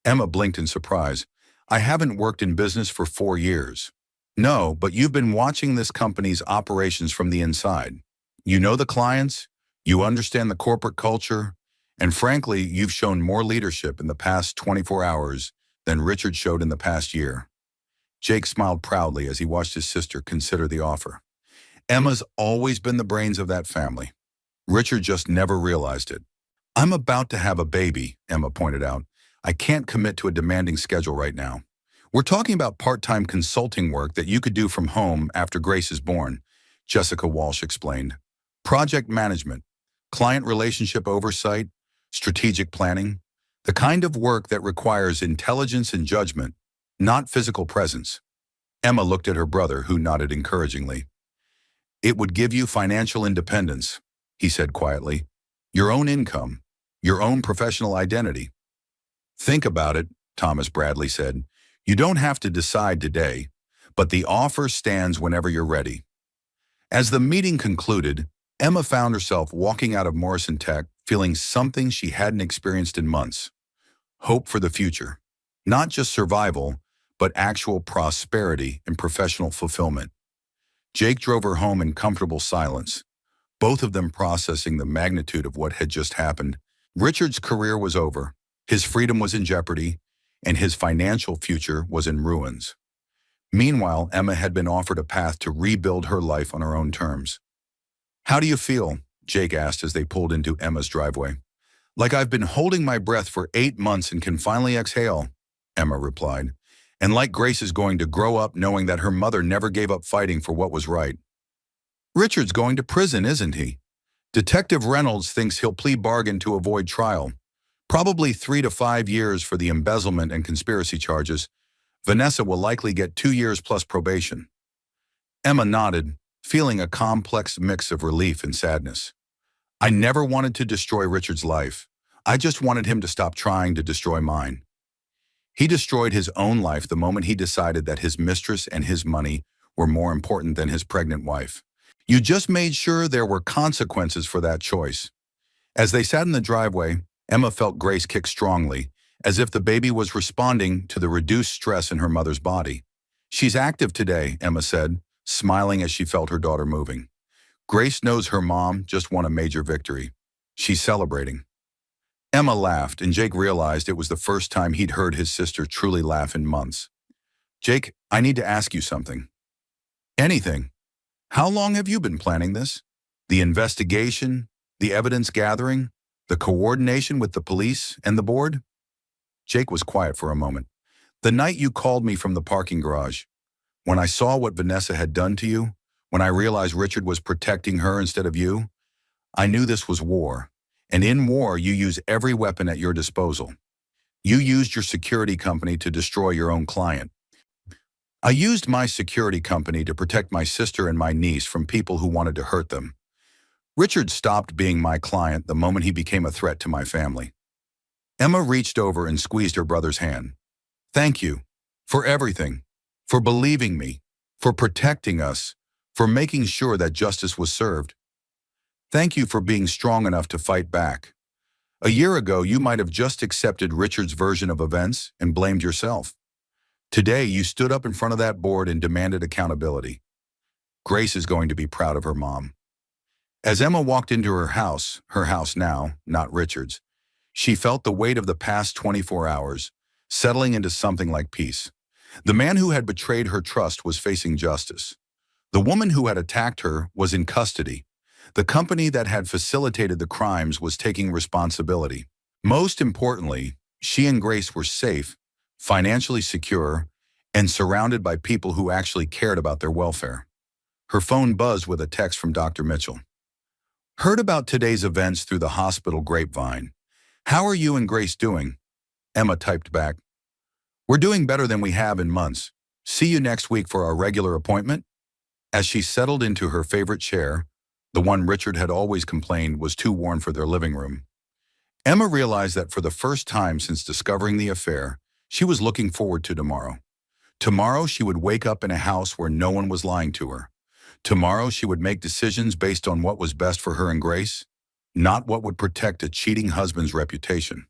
Speaker 1: Emma blinked in surprise. "I haven't worked in business for 4 years." "No, but you've been watching this company's operations from the inside. You know the clients, you understand the corporate culture, and frankly, you've shown more leadership in the past 24 hours than Richard showed in the past year." Jake smiled proudly as he watched his sister consider the offer. "Emma's always been the brains of that family. Richard just never realized it." "I'm about to have a baby," Emma pointed out. "I can't commit to a demanding schedule right now. We're talking about part-time consulting work that you could do from home after Grace is born. Jessica Walsh explained. Project management, client relationship oversight, strategic planning, the kind of work that requires intelligence and judgment, not physical presence. Emma looked at her brother, who nodded encouragingly. It would give you financial independence, he said quietly. Your own income, your own professional identity. Think about it, Thomas Bradley said. You don't have to decide today, but the offer stands whenever you're ready. As the meeting concluded, Emma found herself walking out of Morrison Tech feeling something she hadn't experienced in months. Hope for the future. Not just survival, but actual prosperity and professional fulfillment. Jake drove her home in comfortable silence, both of them processing the magnitude of what had just happened. Richard's career was over, his freedom was in jeopardy, and his financial future was in ruins. Meanwhile, Emma had been offered a path to rebuild her life on her own terms. How do you feel? Jake asked as they pulled into Emma's driveway. Like I've been holding my breath for 8 months and can finally exhale, Emma replied. And like Grace is going to grow up knowing that her mother never gave up fighting for what was right. Richard's going to prison, isn't he? Detective Reynolds thinks he'll plea bargain to avoid trial. Probably 3 to 5 years for the embezzlement and conspiracy charges. Vanessa will likely get 2 years plus probation. Emma nodded, feeling a complex mix of relief and sadness. I never wanted to destroy Richard's life. I just wanted him to stop trying to destroy mine. He destroyed his own life the moment he decided that his mistress and his money were more important than his pregnant wife. You just made sure there were consequences for that choice. As they sat in the driveway, Emma felt Grace kick strongly, as if the baby was responding to the reduced stress in her mother's body. She's active today, Emma said, smiling as she felt her daughter moving. Grace knows her mom just won a major victory. She's celebrating. Emma laughed, and Jake realized it was the first time he'd heard his sister truly laugh in months. Jake, I need to ask you something. Anything. How long have you been planning this? The investigation, the evidence gathering, the coordination with the police and the board? Jake was quiet for a moment. The night you called me from the parking garage. When I saw what Vanessa had done to you, when I realized Richard was protecting her instead of you, I knew this was war. And in war, you use every weapon at your disposal. You used your security company to destroy your own client. I used my security company to protect my sister and my niece from people who wanted to hurt them. Richard stopped being my client the moment he became a threat to my family. Emma reached over and squeezed her brother's hand. Thank you. For everything. For believing me. For protecting us. For making sure that justice was served. Thank you for being strong enough to fight back. A year ago, you might have just accepted Richard's version of events and blamed yourself. Today, you stood up in front of that board and demanded accountability. Grace is going to be proud of her mom. As Emma walked into her house now, not Richard's, she felt the weight of the past 24 hours, settling into something like peace. The man who had betrayed her trust was facing justice. The woman who had attacked her was in custody. The company that had facilitated the crimes was taking responsibility. Most importantly, she and Grace were safe, financially secure, and surrounded by people who actually cared about their welfare. Her phone buzzed with a text from Dr. Mitchell. Heard about today's events through the hospital grapevine. How are you and Grace doing? Emma typed back. We're doing better than we have in months. See you next week for our regular appointment. As she settled into her favorite chair, the one Richard had always complained was too worn for their living room, Emma realized that for the first time since discovering the affair, she was looking forward to tomorrow. Tomorrow she would wake up in a house where no one was lying to her. Tomorrow she would make decisions based on what was best for her and Grace, not what would protect a cheating husband's reputation.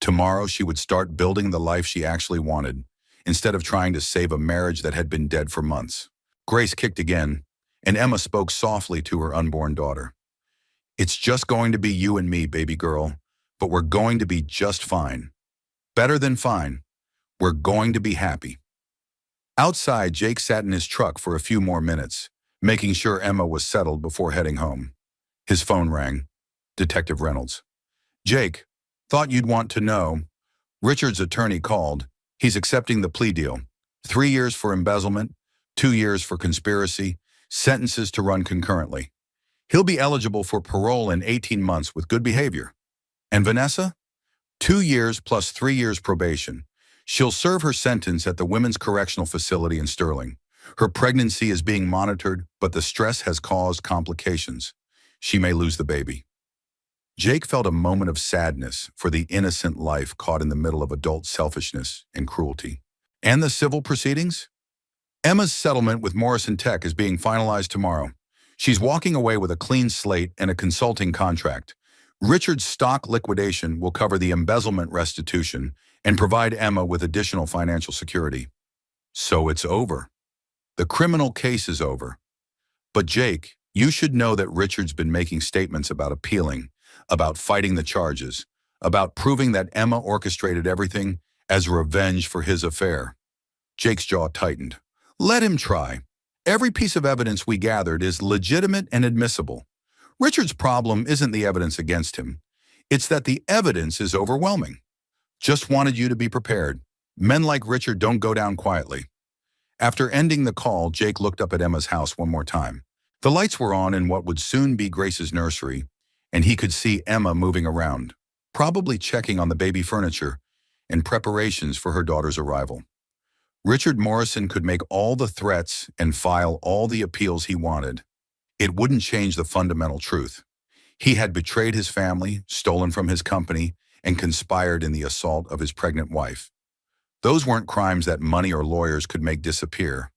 Speaker 1: Tomorrow she would start building the life she actually wanted, instead of trying to save a marriage that had been dead for months. Grace kicked again, and Emma spoke softly to her unborn daughter. It's just going to be you and me, baby girl, but we're going to be just fine. Better than fine. We're going to be happy. Outside, Jake sat in his truck for a few more minutes, making sure Emma was settled before heading home. His phone rang. Detective Reynolds. Jake, thought you'd want to know. Richard's attorney called. He's accepting the plea deal. 3 years for embezzlement, 2 years for conspiracy, sentences to run concurrently. He'll be eligible for parole in 18 months with good behavior. And Vanessa? 2 years plus 3 years probation. She'll serve her sentence at the Women's Correctional Facility in Sterling. Her pregnancy is being monitored, but the stress has caused complications. She may lose the baby. Jake felt a moment of sadness for the innocent life caught in the middle of adult selfishness and cruelty. And the civil proceedings? Emma's settlement with Morrison Tech is being finalized tomorrow. She's walking away with a clean slate and a consulting contract. Richard's stock liquidation will cover the embezzlement restitution and provide Emma with additional financial security. So it's over. The criminal case is over. But Jake, you should know that Richard's been making statements about appealing, about fighting the charges, about proving that Emma orchestrated everything as revenge for his affair. Jake's jaw tightened. Let him try. Every piece of evidence we gathered is legitimate and admissible. Richard's problem isn't the evidence against him. It's that the evidence is overwhelming. Just wanted you to be prepared. Men like Richard don't go down quietly. After ending the call, Jake looked up at Emma's house one more time. The lights were on in what would soon be Grace's nursery, and he could see Emma moving around, probably checking on the baby furniture and preparations for her daughter's arrival. Richard Morrison could make all the threats and file all the appeals he wanted. It wouldn't change the fundamental truth. He had betrayed his family, stolen from his company, and conspired in the assault of his pregnant wife. Those weren't crimes that money or lawyers could make disappear.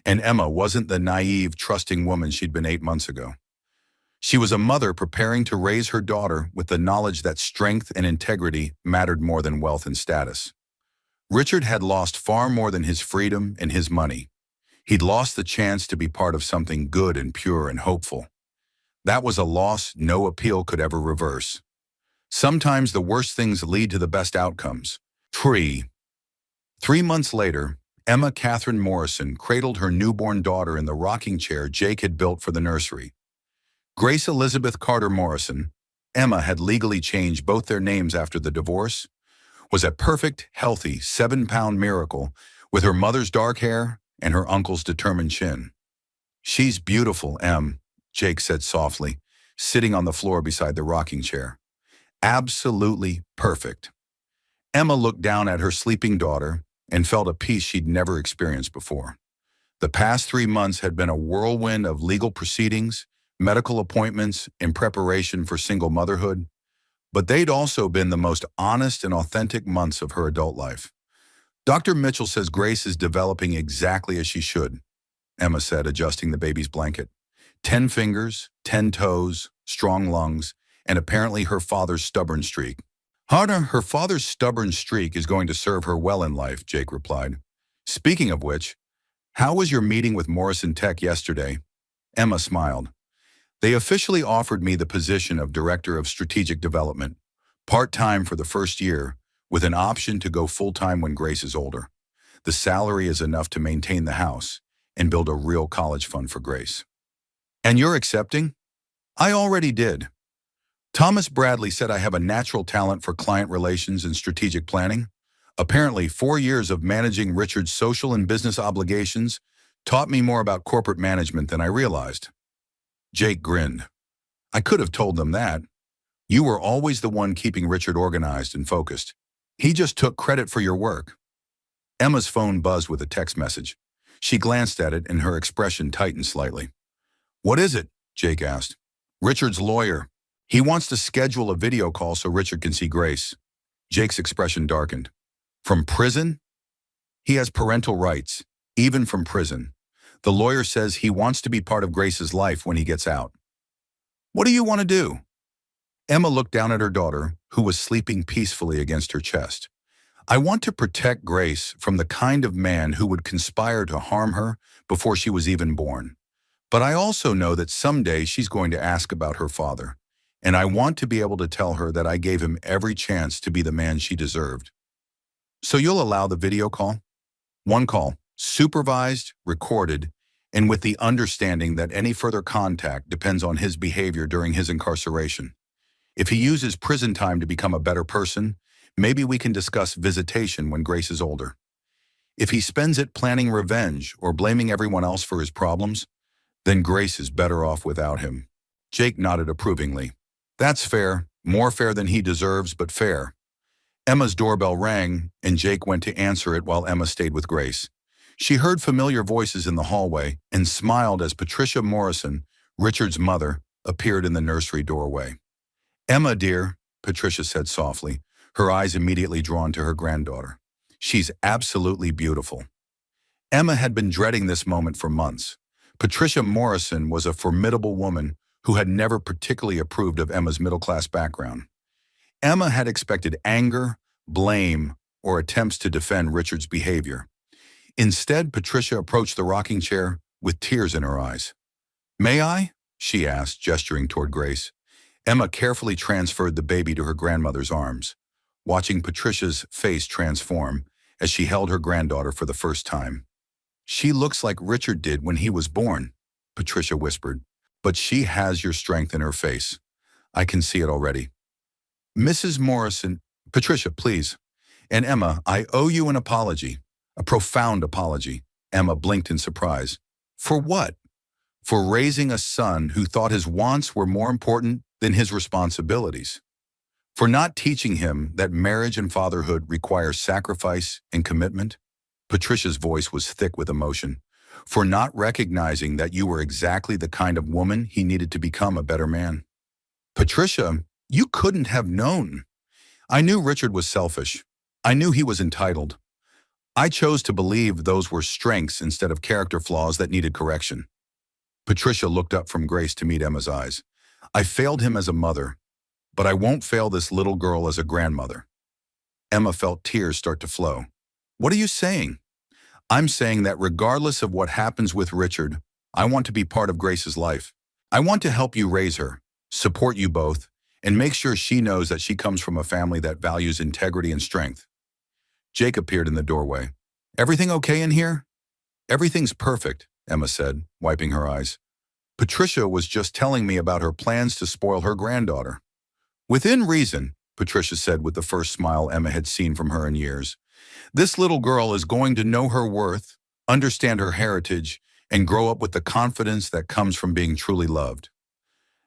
Speaker 1: And Emma wasn't the naive, trusting woman she'd been 8 months ago. She was a mother preparing to raise her daughter with the knowledge that strength and integrity mattered more than wealth and status. Richard had lost far more than his freedom and his money. He'd lost the chance to be part of something good and pure and hopeful. That was a loss no appeal could ever reverse. Sometimes the worst things lead to the best outcomes. 3 months later, Emma Catherine Morrison cradled her newborn daughter in the rocking chair Jake had built for the nursery. Grace Elizabeth Carter Morrison, Emma had legally changed both their names after the divorce, was a perfect, healthy 7-pound miracle with her mother's dark hair and her uncle's determined chin. She's beautiful, Em, Jake said softly, sitting on the floor beside the rocking chair. Absolutely perfect. Emma looked down at her sleeping daughter and felt a peace she'd never experienced before. The past 3 months had been a whirlwind of legal proceedings, medical appointments, and preparation for single motherhood, but they'd also been the most honest and authentic months of her adult life. Dr. Mitchell says Grace is developing exactly as she should, Emma said, adjusting the baby's blanket. 10 fingers, 10 toes, strong lungs, and apparently her father's stubborn streak. Her father's stubborn streak is going to serve her well in life, Jake replied. Speaking of which, how was your meeting with Morrison Tech yesterday? Emma smiled. They officially offered me the position of Director of Strategic Development, part-time for the first year, with an option to go full-time when Grace is older. The salary is enough to maintain the house and build a real college fund for Grace. And you're accepting? I already did. Thomas Bradley said I have a natural talent for client relations and strategic planning. Apparently, 4 years of managing Richard's social and business obligations taught me more about corporate management than I realized. Jake grinned. I could have told them that. You were always the one keeping Richard organized and focused. He just took credit for your work. Emma's phone buzzed with a text message. She glanced at it and her expression tightened slightly. What is it? Jake asked. Richard's lawyer. He wants to schedule a video call so Richard can see Grace. Jake's expression darkened. From prison? He has parental rights, even from prison. The lawyer says he wants to be part of Grace's life when he gets out. What do you want to do? Emma looked down at her daughter, who was sleeping peacefully against her chest. I want to protect Grace from the kind of man who would conspire to harm her before she was even born. But I also know that someday she's going to ask about her father, and I want to be able to tell her that I gave him every chance to be the man she deserved. So you'll allow the video call? One call, supervised, recorded, and with the understanding that any further contact depends on his behavior during his incarceration. If he uses prison time to become a better person, maybe we can discuss visitation when Grace is older. If he spends it planning revenge or blaming everyone else for his problems, Then Grace is better off without him. Jake nodded approvingly. That's fair, more fair than he deserves, but fair. Emma's doorbell rang, and Jake went to answer it while Emma stayed with Grace. She heard familiar voices in the hallway and smiled as Patricia Morrison, Richard's mother, appeared in the nursery doorway. Emma, dear, Patricia said softly, her eyes immediately drawn to her granddaughter. She's absolutely beautiful. Emma had been dreading this moment for months. Patricia Morrison was a formidable woman who had never particularly approved of Emma's middle-class background. Emma had expected anger, blame, or attempts to defend Richard's behavior. Instead, Patricia approached the rocking chair with tears in her eyes. "May I?" she asked, gesturing toward Grace. Emma carefully transferred the baby to her grandmother's arms, watching Patricia's face transform as she held her granddaughter for the first time. "She looks like Richard did when he was born," Patricia whispered, "but she has your strength in her face. I can see it already." "Mrs. Morrison," "Patricia, please." "And Emma, I owe you an apology. A profound apology." Emma blinked in surprise. "For what?" "For raising a son who thought his wants were more important than his responsibilities. For not teaching him that marriage and fatherhood require sacrifice and commitment." Patricia's voice was thick with emotion. "For not recognizing that you were exactly the kind of woman he needed to become a better man." "Patricia, you couldn't have known. I knew Richard was selfish. I knew he was entitled. I chose to believe those were strengths instead of character flaws that needed correction." Patricia looked up from Grace to meet Emma's eyes. "I failed him as a mother, but I won't fail this little girl as a grandmother." Emma felt tears start to flow. "What are you saying?" "I'm saying that regardless of what happens with Richard, I want to be part of Grace's life. I want to help you raise her, support you both, and make sure she knows that she comes from a family that values integrity and strength." Jake appeared in the doorway. "Everything okay in here?" "Everything's perfect," Emma said, wiping her eyes. "Patricia was just telling me about her plans to spoil her granddaughter." "Within reason," Patricia said with the first smile Emma had seen from her in years. "This little girl is going to know her worth, understand her heritage, and grow up with the confidence that comes from being truly loved."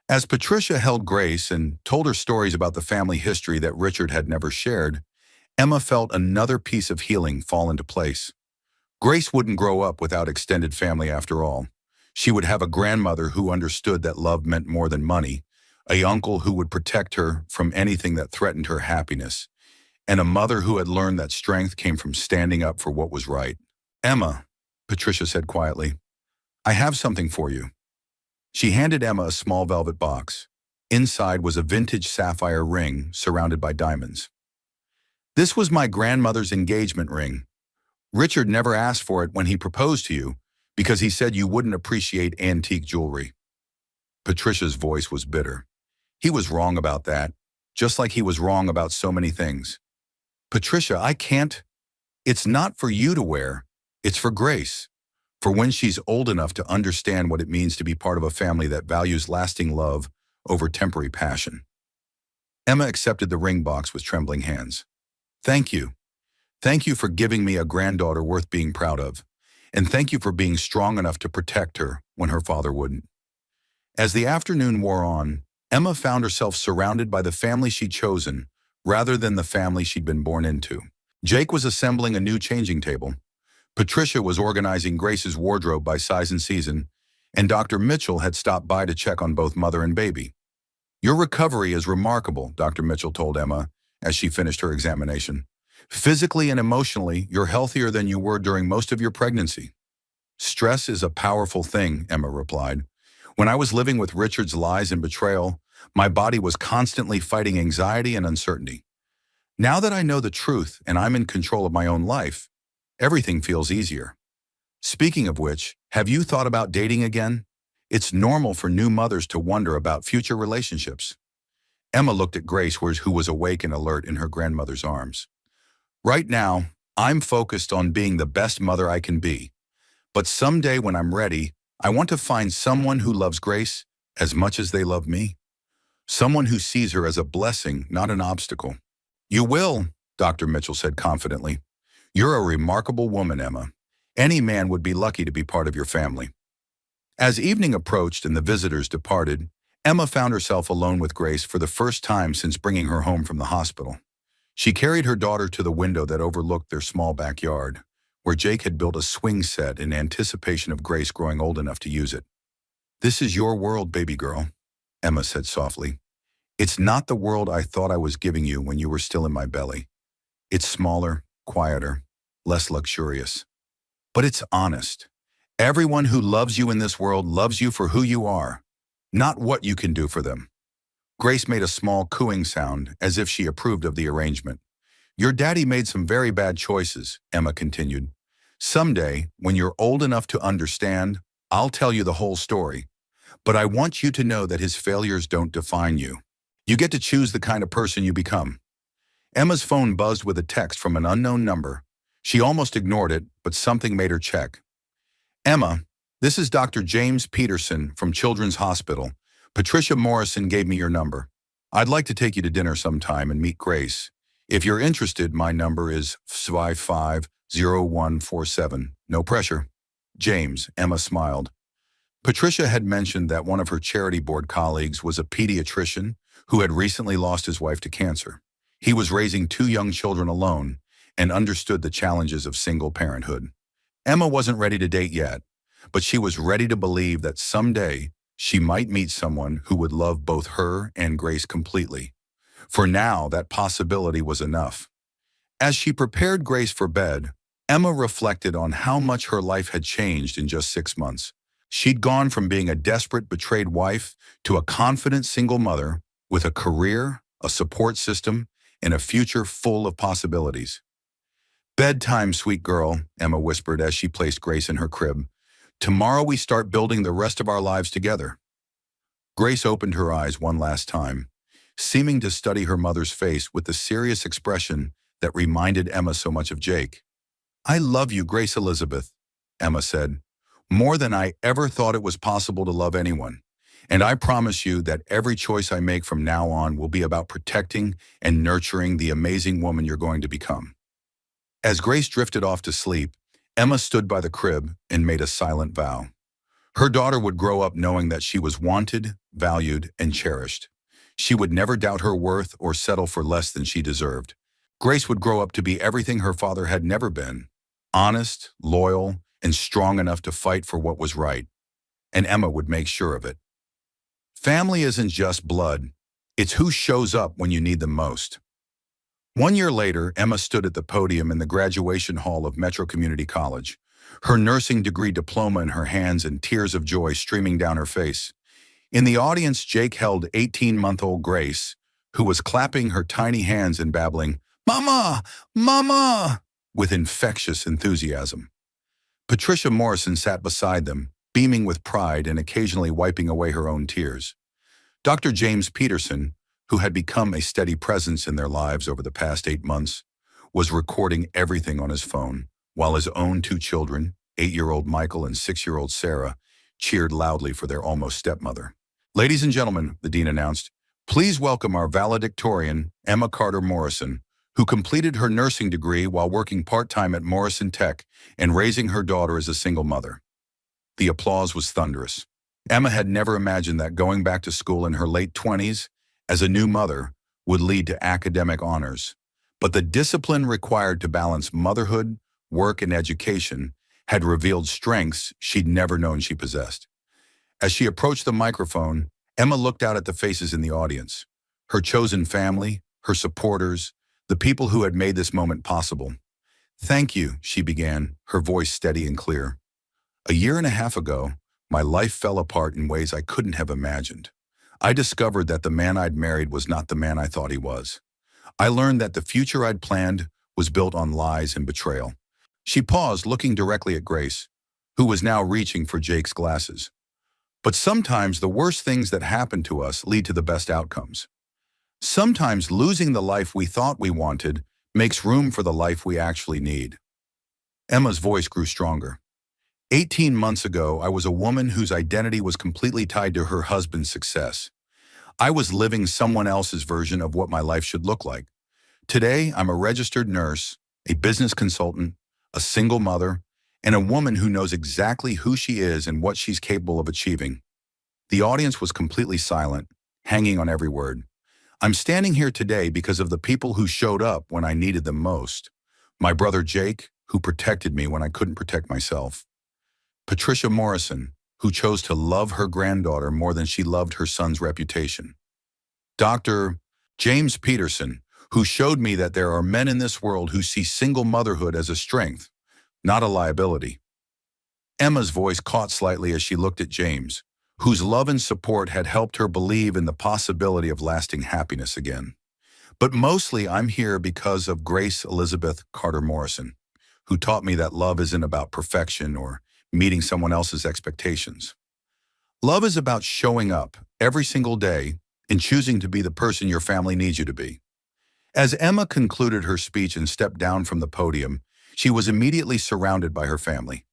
Speaker 1: As Patricia held Grace and told her stories about the family history that Richard had never shared, Emma felt another piece of healing fall into place. Grace wouldn't grow up without extended family after all. She would have a grandmother who understood that love meant more than money, a uncle who would protect her from anything that threatened her happiness, and a mother who had learned that strength came from standing up for what was right. "Emma," Patricia said quietly, "I have something for you." She handed Emma a small velvet box. Inside was a vintage sapphire ring surrounded by diamonds. "This was my grandmother's engagement ring. Richard never asked for it when he proposed to you because he said you wouldn't appreciate antique jewelry." Patricia's voice was bitter. "He was wrong about that, just like he was wrong about so many things." "Patricia, I can't. It's not for you to wear. It's for Grace. For when she's old enough to understand what it means to be part of a family that values lasting love over temporary passion." Emma accepted the ring box with trembling hands. "Thank you. Thank you for giving me a granddaughter worth being proud of. And thank you for being strong enough to protect her when her father wouldn't." As the afternoon wore on, Emma found herself surrounded by the family she'd chosen rather than the family she'd been born into. Jake was assembling a new changing table. Patricia was organizing Grace's wardrobe by size and season, and Dr. Mitchell had stopped by to check on both mother and baby. "Your recovery is remarkable," Dr. Mitchell told Emma as she finished her examination. "Physically and emotionally, you're healthier than you were during most of your pregnancy." "Stress is a powerful thing," Emma replied. "When I was living with Richard's lies and betrayal, my body was constantly fighting anxiety and uncertainty. Now that I know the truth and I'm in control of my own life, everything feels easier." "Speaking of which, have you thought about dating again? It's normal for new mothers to wonder about future relationships." Emma looked at Grace, who was awake and alert in her grandmother's arms. "Right now, I'm focused on being the best mother I can be. But someday when I'm ready, I want to find someone who loves Grace as much as they love me. Someone who sees her as a blessing, not an obstacle." "You will," Dr. Mitchell said confidently. "You're a remarkable woman, Emma. Any man would be lucky to be part of your family." As evening approached and the visitors departed, Emma found herself alone with Grace for the first time since bringing her home from the hospital. She carried her daughter to the window that overlooked their small backyard, where Jake had built a swing set in anticipation of Grace growing old enough to use it. "This is your world, baby girl," Emma said softly. "It's not the world I thought I was giving you when you were still in my belly. It's smaller, quieter, less luxurious. But it's honest. Everyone who loves you in this world loves you for who you are, not what you can do for them." Grace made a small cooing sound, as if she approved of the arrangement. "Your daddy made some very bad choices," Emma continued. "Someday, when you're old enough to understand, I'll tell you the whole story. But I want you to know that his failures don't define you. You get to choose the kind of person you become." Emma's phone buzzed with a text from an unknown number. She almost ignored it, but something made her check. "Emma, this is Dr. James Peterson from Children's Hospital. Patricia Morrison gave me your number. I'd like to take you to dinner sometime and meet Grace. If you're interested, my number is 550147. No pressure." "James," Emma smiled. Patricia had mentioned that one of her charity board colleagues was a pediatrician who had recently lost his wife to cancer. He was raising two young children alone and understood the challenges of single parenthood. Emma wasn't ready to date yet, but she was ready to believe that someday she might meet someone who would love both her and Grace completely. For now, that possibility was enough. As she prepared Grace for bed, Emma reflected on how much her life had changed in just 6 months. She'd gone from being a desperate, betrayed wife to a confident single mother with a career, a support system, and a future full of possibilities. "Bedtime, sweet girl," Emma whispered as she placed Grace in her crib. "Tomorrow we start building the rest of our lives together." Grace opened her eyes one last time, seeming to study her mother's face with the serious expression that reminded Emma so much of Jake. "I love you, Grace Elizabeth," Emma said, "more than I ever thought it was possible to love anyone. And I promise you that every choice I make from now on will be about protecting and nurturing the amazing woman you're going to become." As Grace drifted off to sleep, Emma stood by the crib and made a silent vow. Her daughter would grow up knowing that she was wanted, valued, and cherished. She would never doubt her worth or settle for less than she deserved. Grace would grow up to be everything her father had never been: honest, loyal, and strong enough to fight for what was right. And Emma would make sure of it. Family isn't just blood. It's who shows up when you need them most. 1 year later, Emma stood at the podium in the graduation hall of Metro Community College, her nursing degree diploma in her hands and tears of joy streaming down her face. In the audience, Jake held 18-month-old Grace, who was clapping her tiny hands and babbling, "Mama! Mama!" with infectious enthusiasm. Patricia Morrison sat beside them, beaming with pride and occasionally wiping away her own tears. Dr. James Peterson, who had become a steady presence in their lives over the past 8 months, was recording everything on his phone, while his own two children, 8-year-old Michael and 6-year-old Sarah, cheered loudly for their almost stepmother. "Ladies and gentlemen," the dean announced, "please welcome our valedictorian, Emma Carter Morrison, who completed her nursing degree while working part-time at Morrison Tech and raising her daughter as a single mother." The applause was thunderous. Emma had never imagined that going back to school in her late 20s as a new mother would lead to academic honors. But the discipline required to balance motherhood, work, and education had revealed strengths she'd never known she possessed. As she approached the microphone, Emma looked out at the faces in the audience: her chosen family, her supporters, the people who had made this moment possible. "Thank you," she began, her voice steady and clear. "A year and a half ago, my life fell apart in ways I couldn't have imagined. I discovered that the man I'd married was not the man I thought he was. I learned that the future I'd planned was built on lies and betrayal." She paused, looking directly at Grace, who was now reaching for Jake's glasses. "But sometimes the worst things that happen to us lead to the best outcomes. Sometimes losing the life we thought we wanted makes room for the life we actually need." Emma's voice grew stronger. 18 months ago, I was a woman whose identity was completely tied to her husband's success. I was living someone else's version of what my life should look like. Today, I'm a registered nurse, a business consultant, a single mother, and a woman who knows exactly who she is and what she's capable of achieving. The audience was completely silent, hanging on every word. I'm standing here today because of the people who showed up when I needed them most. My brother Jake, who protected me when I couldn't protect myself. Patricia Morrison, who chose to love her granddaughter more than she loved her son's reputation. Dr. James Peterson, who showed me that there are men in this world who see single motherhood as a strength, not a liability. Emma's voice caught slightly as she looked at James, whose love and support had helped her believe in the possibility of lasting happiness again. But mostly I'm here because of Grace Elizabeth Carter Morrison, who taught me that love isn't about perfection or meeting someone else's expectations. Love is about showing up every single day and choosing to be the person your family needs you to be. As Emma concluded her speech and stepped down from the podium, she was immediately surrounded by her family.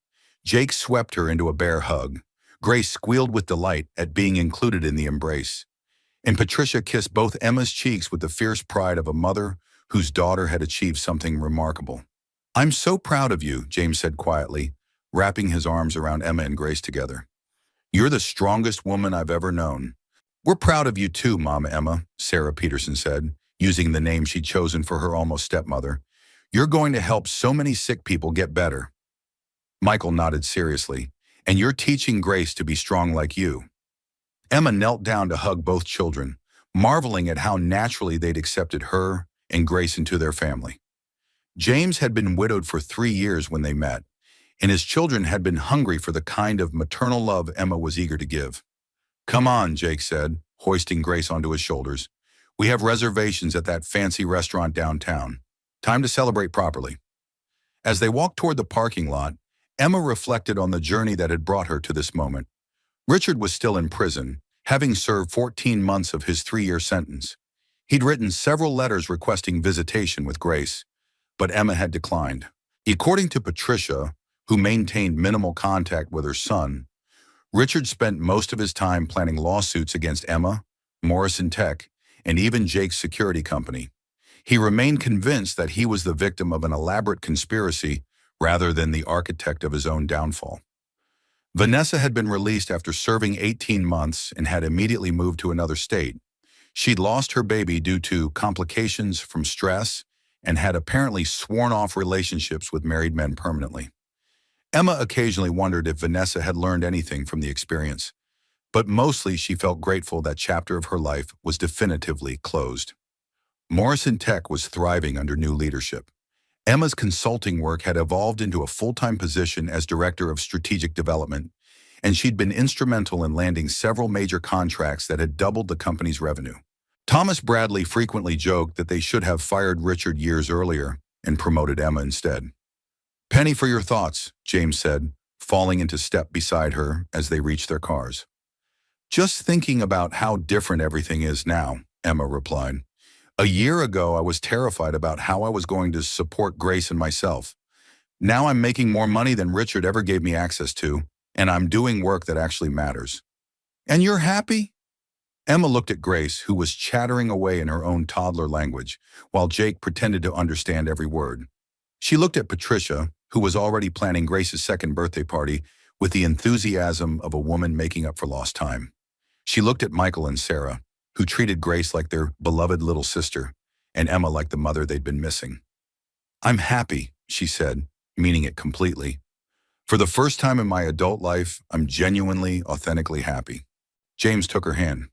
Speaker 1: Jake swept her into a bear hug. Grace squealed with delight at being included in the embrace. And Patricia kissed both Emma's cheeks with the fierce pride of a mother whose daughter had achieved something remarkable. "I'm so proud of you," James said quietly, wrapping his arms around Emma and Grace together. "You're the strongest woman I've ever known." "We're proud of you too, Mama Emma," Sarah Peterson said, using the name she'd chosen for her almost stepmother. "You're going to help so many sick people get better." Michael nodded seriously. "And you're teaching Grace to be strong like you." Emma knelt down to hug both children, marveling at how naturally they'd accepted her and Grace into their family. James had been widowed for 3 years when they met, and his children had been hungry for the kind of maternal love Emma was eager to give. "Come on," Jake said, hoisting Grace onto his shoulders. "We have reservations at that fancy restaurant downtown. Time to celebrate properly." As they walked toward the parking lot, Emma reflected on the journey that had brought her to this moment. Richard was still in prison, having served 14 months of his 3-year sentence. He'd written several letters requesting visitation with Grace, but Emma had declined. According to Patricia, who maintained minimal contact with her son, Richard spent most of his time planning lawsuits against Emma, Morrison Tech, and even Jake's security company. He remained convinced that he was the victim of an elaborate conspiracy rather than the architect of his own downfall. Vanessa had been released after serving 18 months and had immediately moved to another state. She'd lost her baby due to complications from stress and had apparently sworn off relationships with married men permanently. Emma occasionally wondered if Vanessa had learned anything from the experience, but mostly she felt grateful that chapter of her life was definitively closed. Morrison Tech was thriving under new leadership. Emma's consulting work had evolved into a full-time position as Director of Strategic Development, and she'd been instrumental in landing several major contracts that had doubled the company's revenue. Thomas Bradley frequently joked that they should have fired Richard years earlier and promoted Emma instead. "Penny for your thoughts," James said, falling into step beside her as they reached their cars. "Just thinking about how different everything is now," Emma replied. "A year ago, I was terrified about how I was going to support Grace and myself. Now I'm making more money than Richard ever gave me access to, and I'm doing work that actually matters." "And you're happy?" Emma looked at Grace, who was chattering away in her own toddler language, while Jake pretended to understand every word. She looked at Patricia, who was already planning Grace's second birthday party with the enthusiasm of a woman making up for lost time. She looked at Michael and Sarah, who treated Grace like their beloved little sister, and Emma like the mother they'd been missing. "I'm happy," she said, meaning it completely. "For the first time in my adult life, I'm genuinely, authentically happy." James took her hand.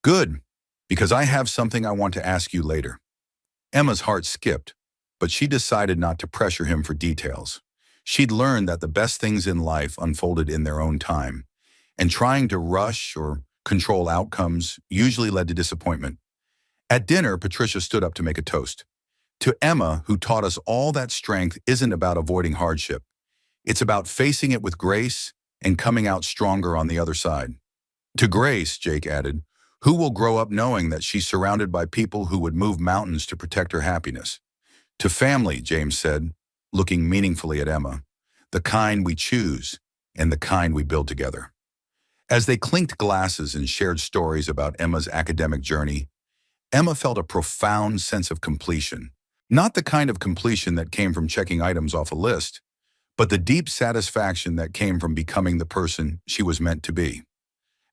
Speaker 1: "Good, because I have something I want to ask you later." Emma's heart skipped, but she decided not to pressure him for details. She'd learned that the best things in life unfolded in their own time, and trying to rush or control outcomes usually led to disappointment. At dinner, Patricia stood up to make a toast. "To Emma, who taught us all that strength isn't about avoiding hardship. It's about facing it with grace and coming out stronger on the other side." "To Grace," Jake added, "who will grow up knowing that she's surrounded by people who would move mountains to protect her happiness." "To family," James said, looking meaningfully at Emma, "the kind we choose and the kind we build together." As they clinked glasses and shared stories about Emma's academic journey, Emma felt a profound sense of completion. Not the kind of completion that came from checking items off a list, but the deep satisfaction that came from becoming the person she was meant to be.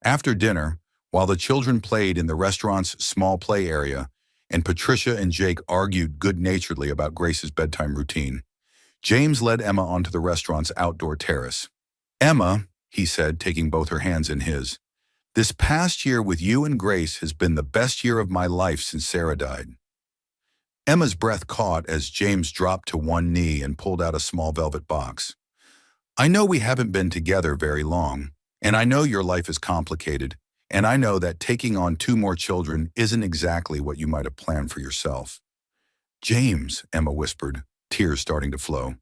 Speaker 1: After dinner, while the children played in the restaurant's small play area, and Patricia and Jake argued good-naturedly about Grace's bedtime routine, James led Emma onto the restaurant's outdoor terrace. "Emma," he said, taking both her hands in his, "this past year with you and Grace has been the best year of my life since Sarah died." Emma's breath caught as James dropped to one knee and pulled out a small velvet box. "I know we haven't been together very long, and I know your life is complicated, and I know that taking on two more children isn't exactly what you might have planned for yourself." "James," Emma whispered, tears starting to flow.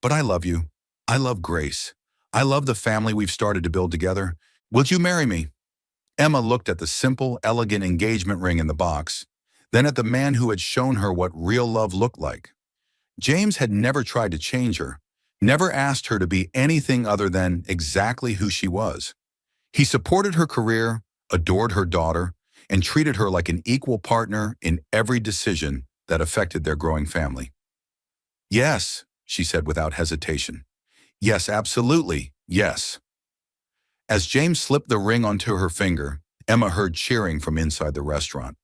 Speaker 1: "But I love you. I love Grace. I love the family we've started to build together. Will you marry me?" Emma looked at the simple, elegant engagement ring in the box, then at the man who had shown her what real love looked like. James had never tried to change her, never asked her to be anything other than exactly who she was. He supported her career, adored her daughter, and treated her like an equal partner in every decision that affected their growing family. "Yes," she said without hesitation. "Yes, absolutely, yes." As James slipped the ring onto her finger, Emma heard cheering from inside the restaurant.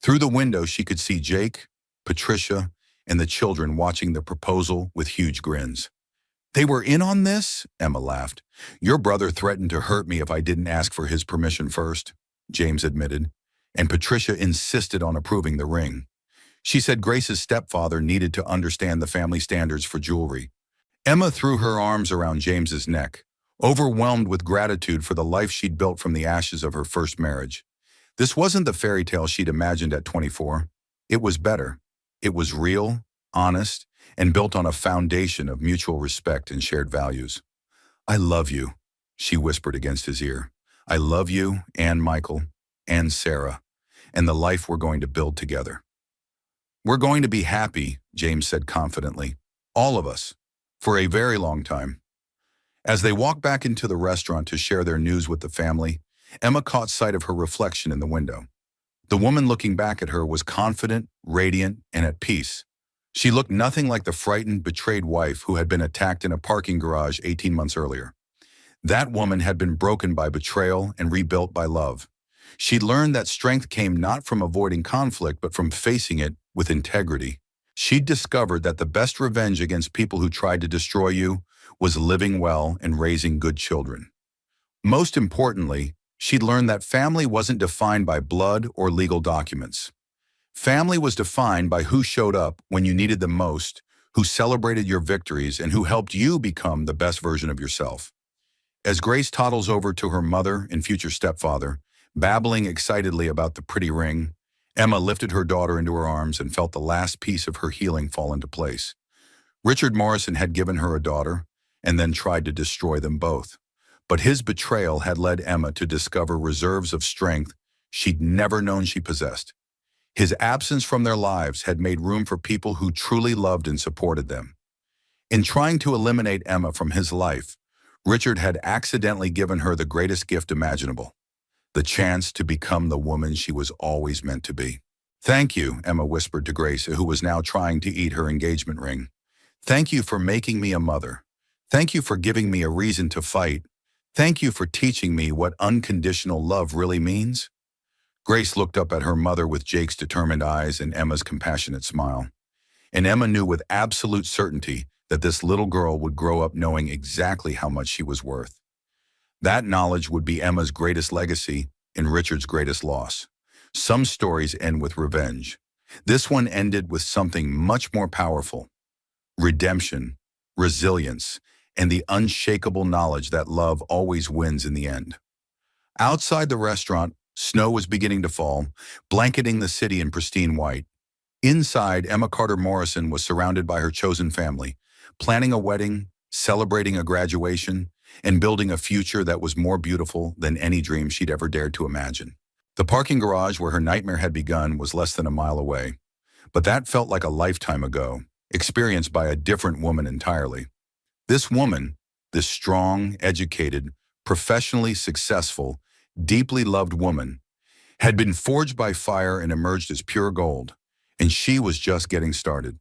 Speaker 1: Through the window, she could see Jake, Patricia, and the children watching the proposal with huge grins. "They were in on this?" Emma laughed. "Your brother threatened to hurt me if I didn't ask for his permission first," James admitted, and Patricia insisted on approving the ring. She said Grace's stepfather needed to understand the family standards for jewelry. Emma threw her arms around James's neck, overwhelmed with gratitude for the life she'd built from the ashes of her first marriage. This wasn't the fairy tale she'd imagined at 24. It was better. It was real, honest, and built on a foundation of mutual respect and shared values. "I love you," she whispered against his ear. "I love you and Michael and Sarah and the life we're going to build together." "We're going to be happy," James said confidently. "All of us. For a very long time." As they walked back into the restaurant to share their news with the family, Emma caught sight of her reflection in the window. The woman looking back at her was confident, radiant, and at peace. She looked nothing like the frightened, betrayed wife who had been attacked in a parking garage 18 months earlier. That woman had been broken by betrayal and rebuilt by love. She'd learned that strength came not from avoiding conflict, but from facing it with integrity. She'd discovered that the best revenge against people who tried to destroy you was living well and raising good children. Most importantly, she'd learned that family wasn't defined by blood or legal documents. Family was defined by who showed up when you needed them most, who celebrated your victories, and who helped you become the best version of yourself. As Grace toddles over to her mother and future stepfather, babbling excitedly about the pretty ring, Emma lifted her daughter into her arms and felt the last piece of her healing fall into place. Richard Morrison had given her a daughter and then tried to destroy them both. But his betrayal had led Emma to discover reserves of strength she'd never known she possessed. His absence from their lives had made room for people who truly loved and supported them. In trying to eliminate Emma from his life, Richard had accidentally given her the greatest gift imaginable, the chance to become the woman she was always meant to be. "Thank you," Emma whispered to Grace, who was now trying to eat her engagement ring. "Thank you for making me a mother. Thank you for giving me a reason to fight. Thank you for teaching me what unconditional love really means." Grace looked up at her mother with Jake's determined eyes and Emma's compassionate smile. And Emma knew with absolute certainty that this little girl would grow up knowing exactly how much she was worth. That knowledge would be Emma's greatest legacy and Richard's greatest loss. Some stories end with revenge. This one ended with something much more powerful: redemption, resilience, and the unshakable knowledge that love always wins in the end. Outside the restaurant, snow was beginning to fall, blanketing the city in pristine white. Inside, Emma Carter Morrison was surrounded by her chosen family, planning a wedding, celebrating a graduation, and building a future that was more beautiful than any dream she'd ever dared to imagine. The parking garage where her nightmare had begun was less than a mile away, but that felt like a lifetime ago, experienced by a different woman entirely. This woman, this strong, educated, professionally successful, deeply loved woman, had been forged by fire and emerged as pure gold, and she was just getting started.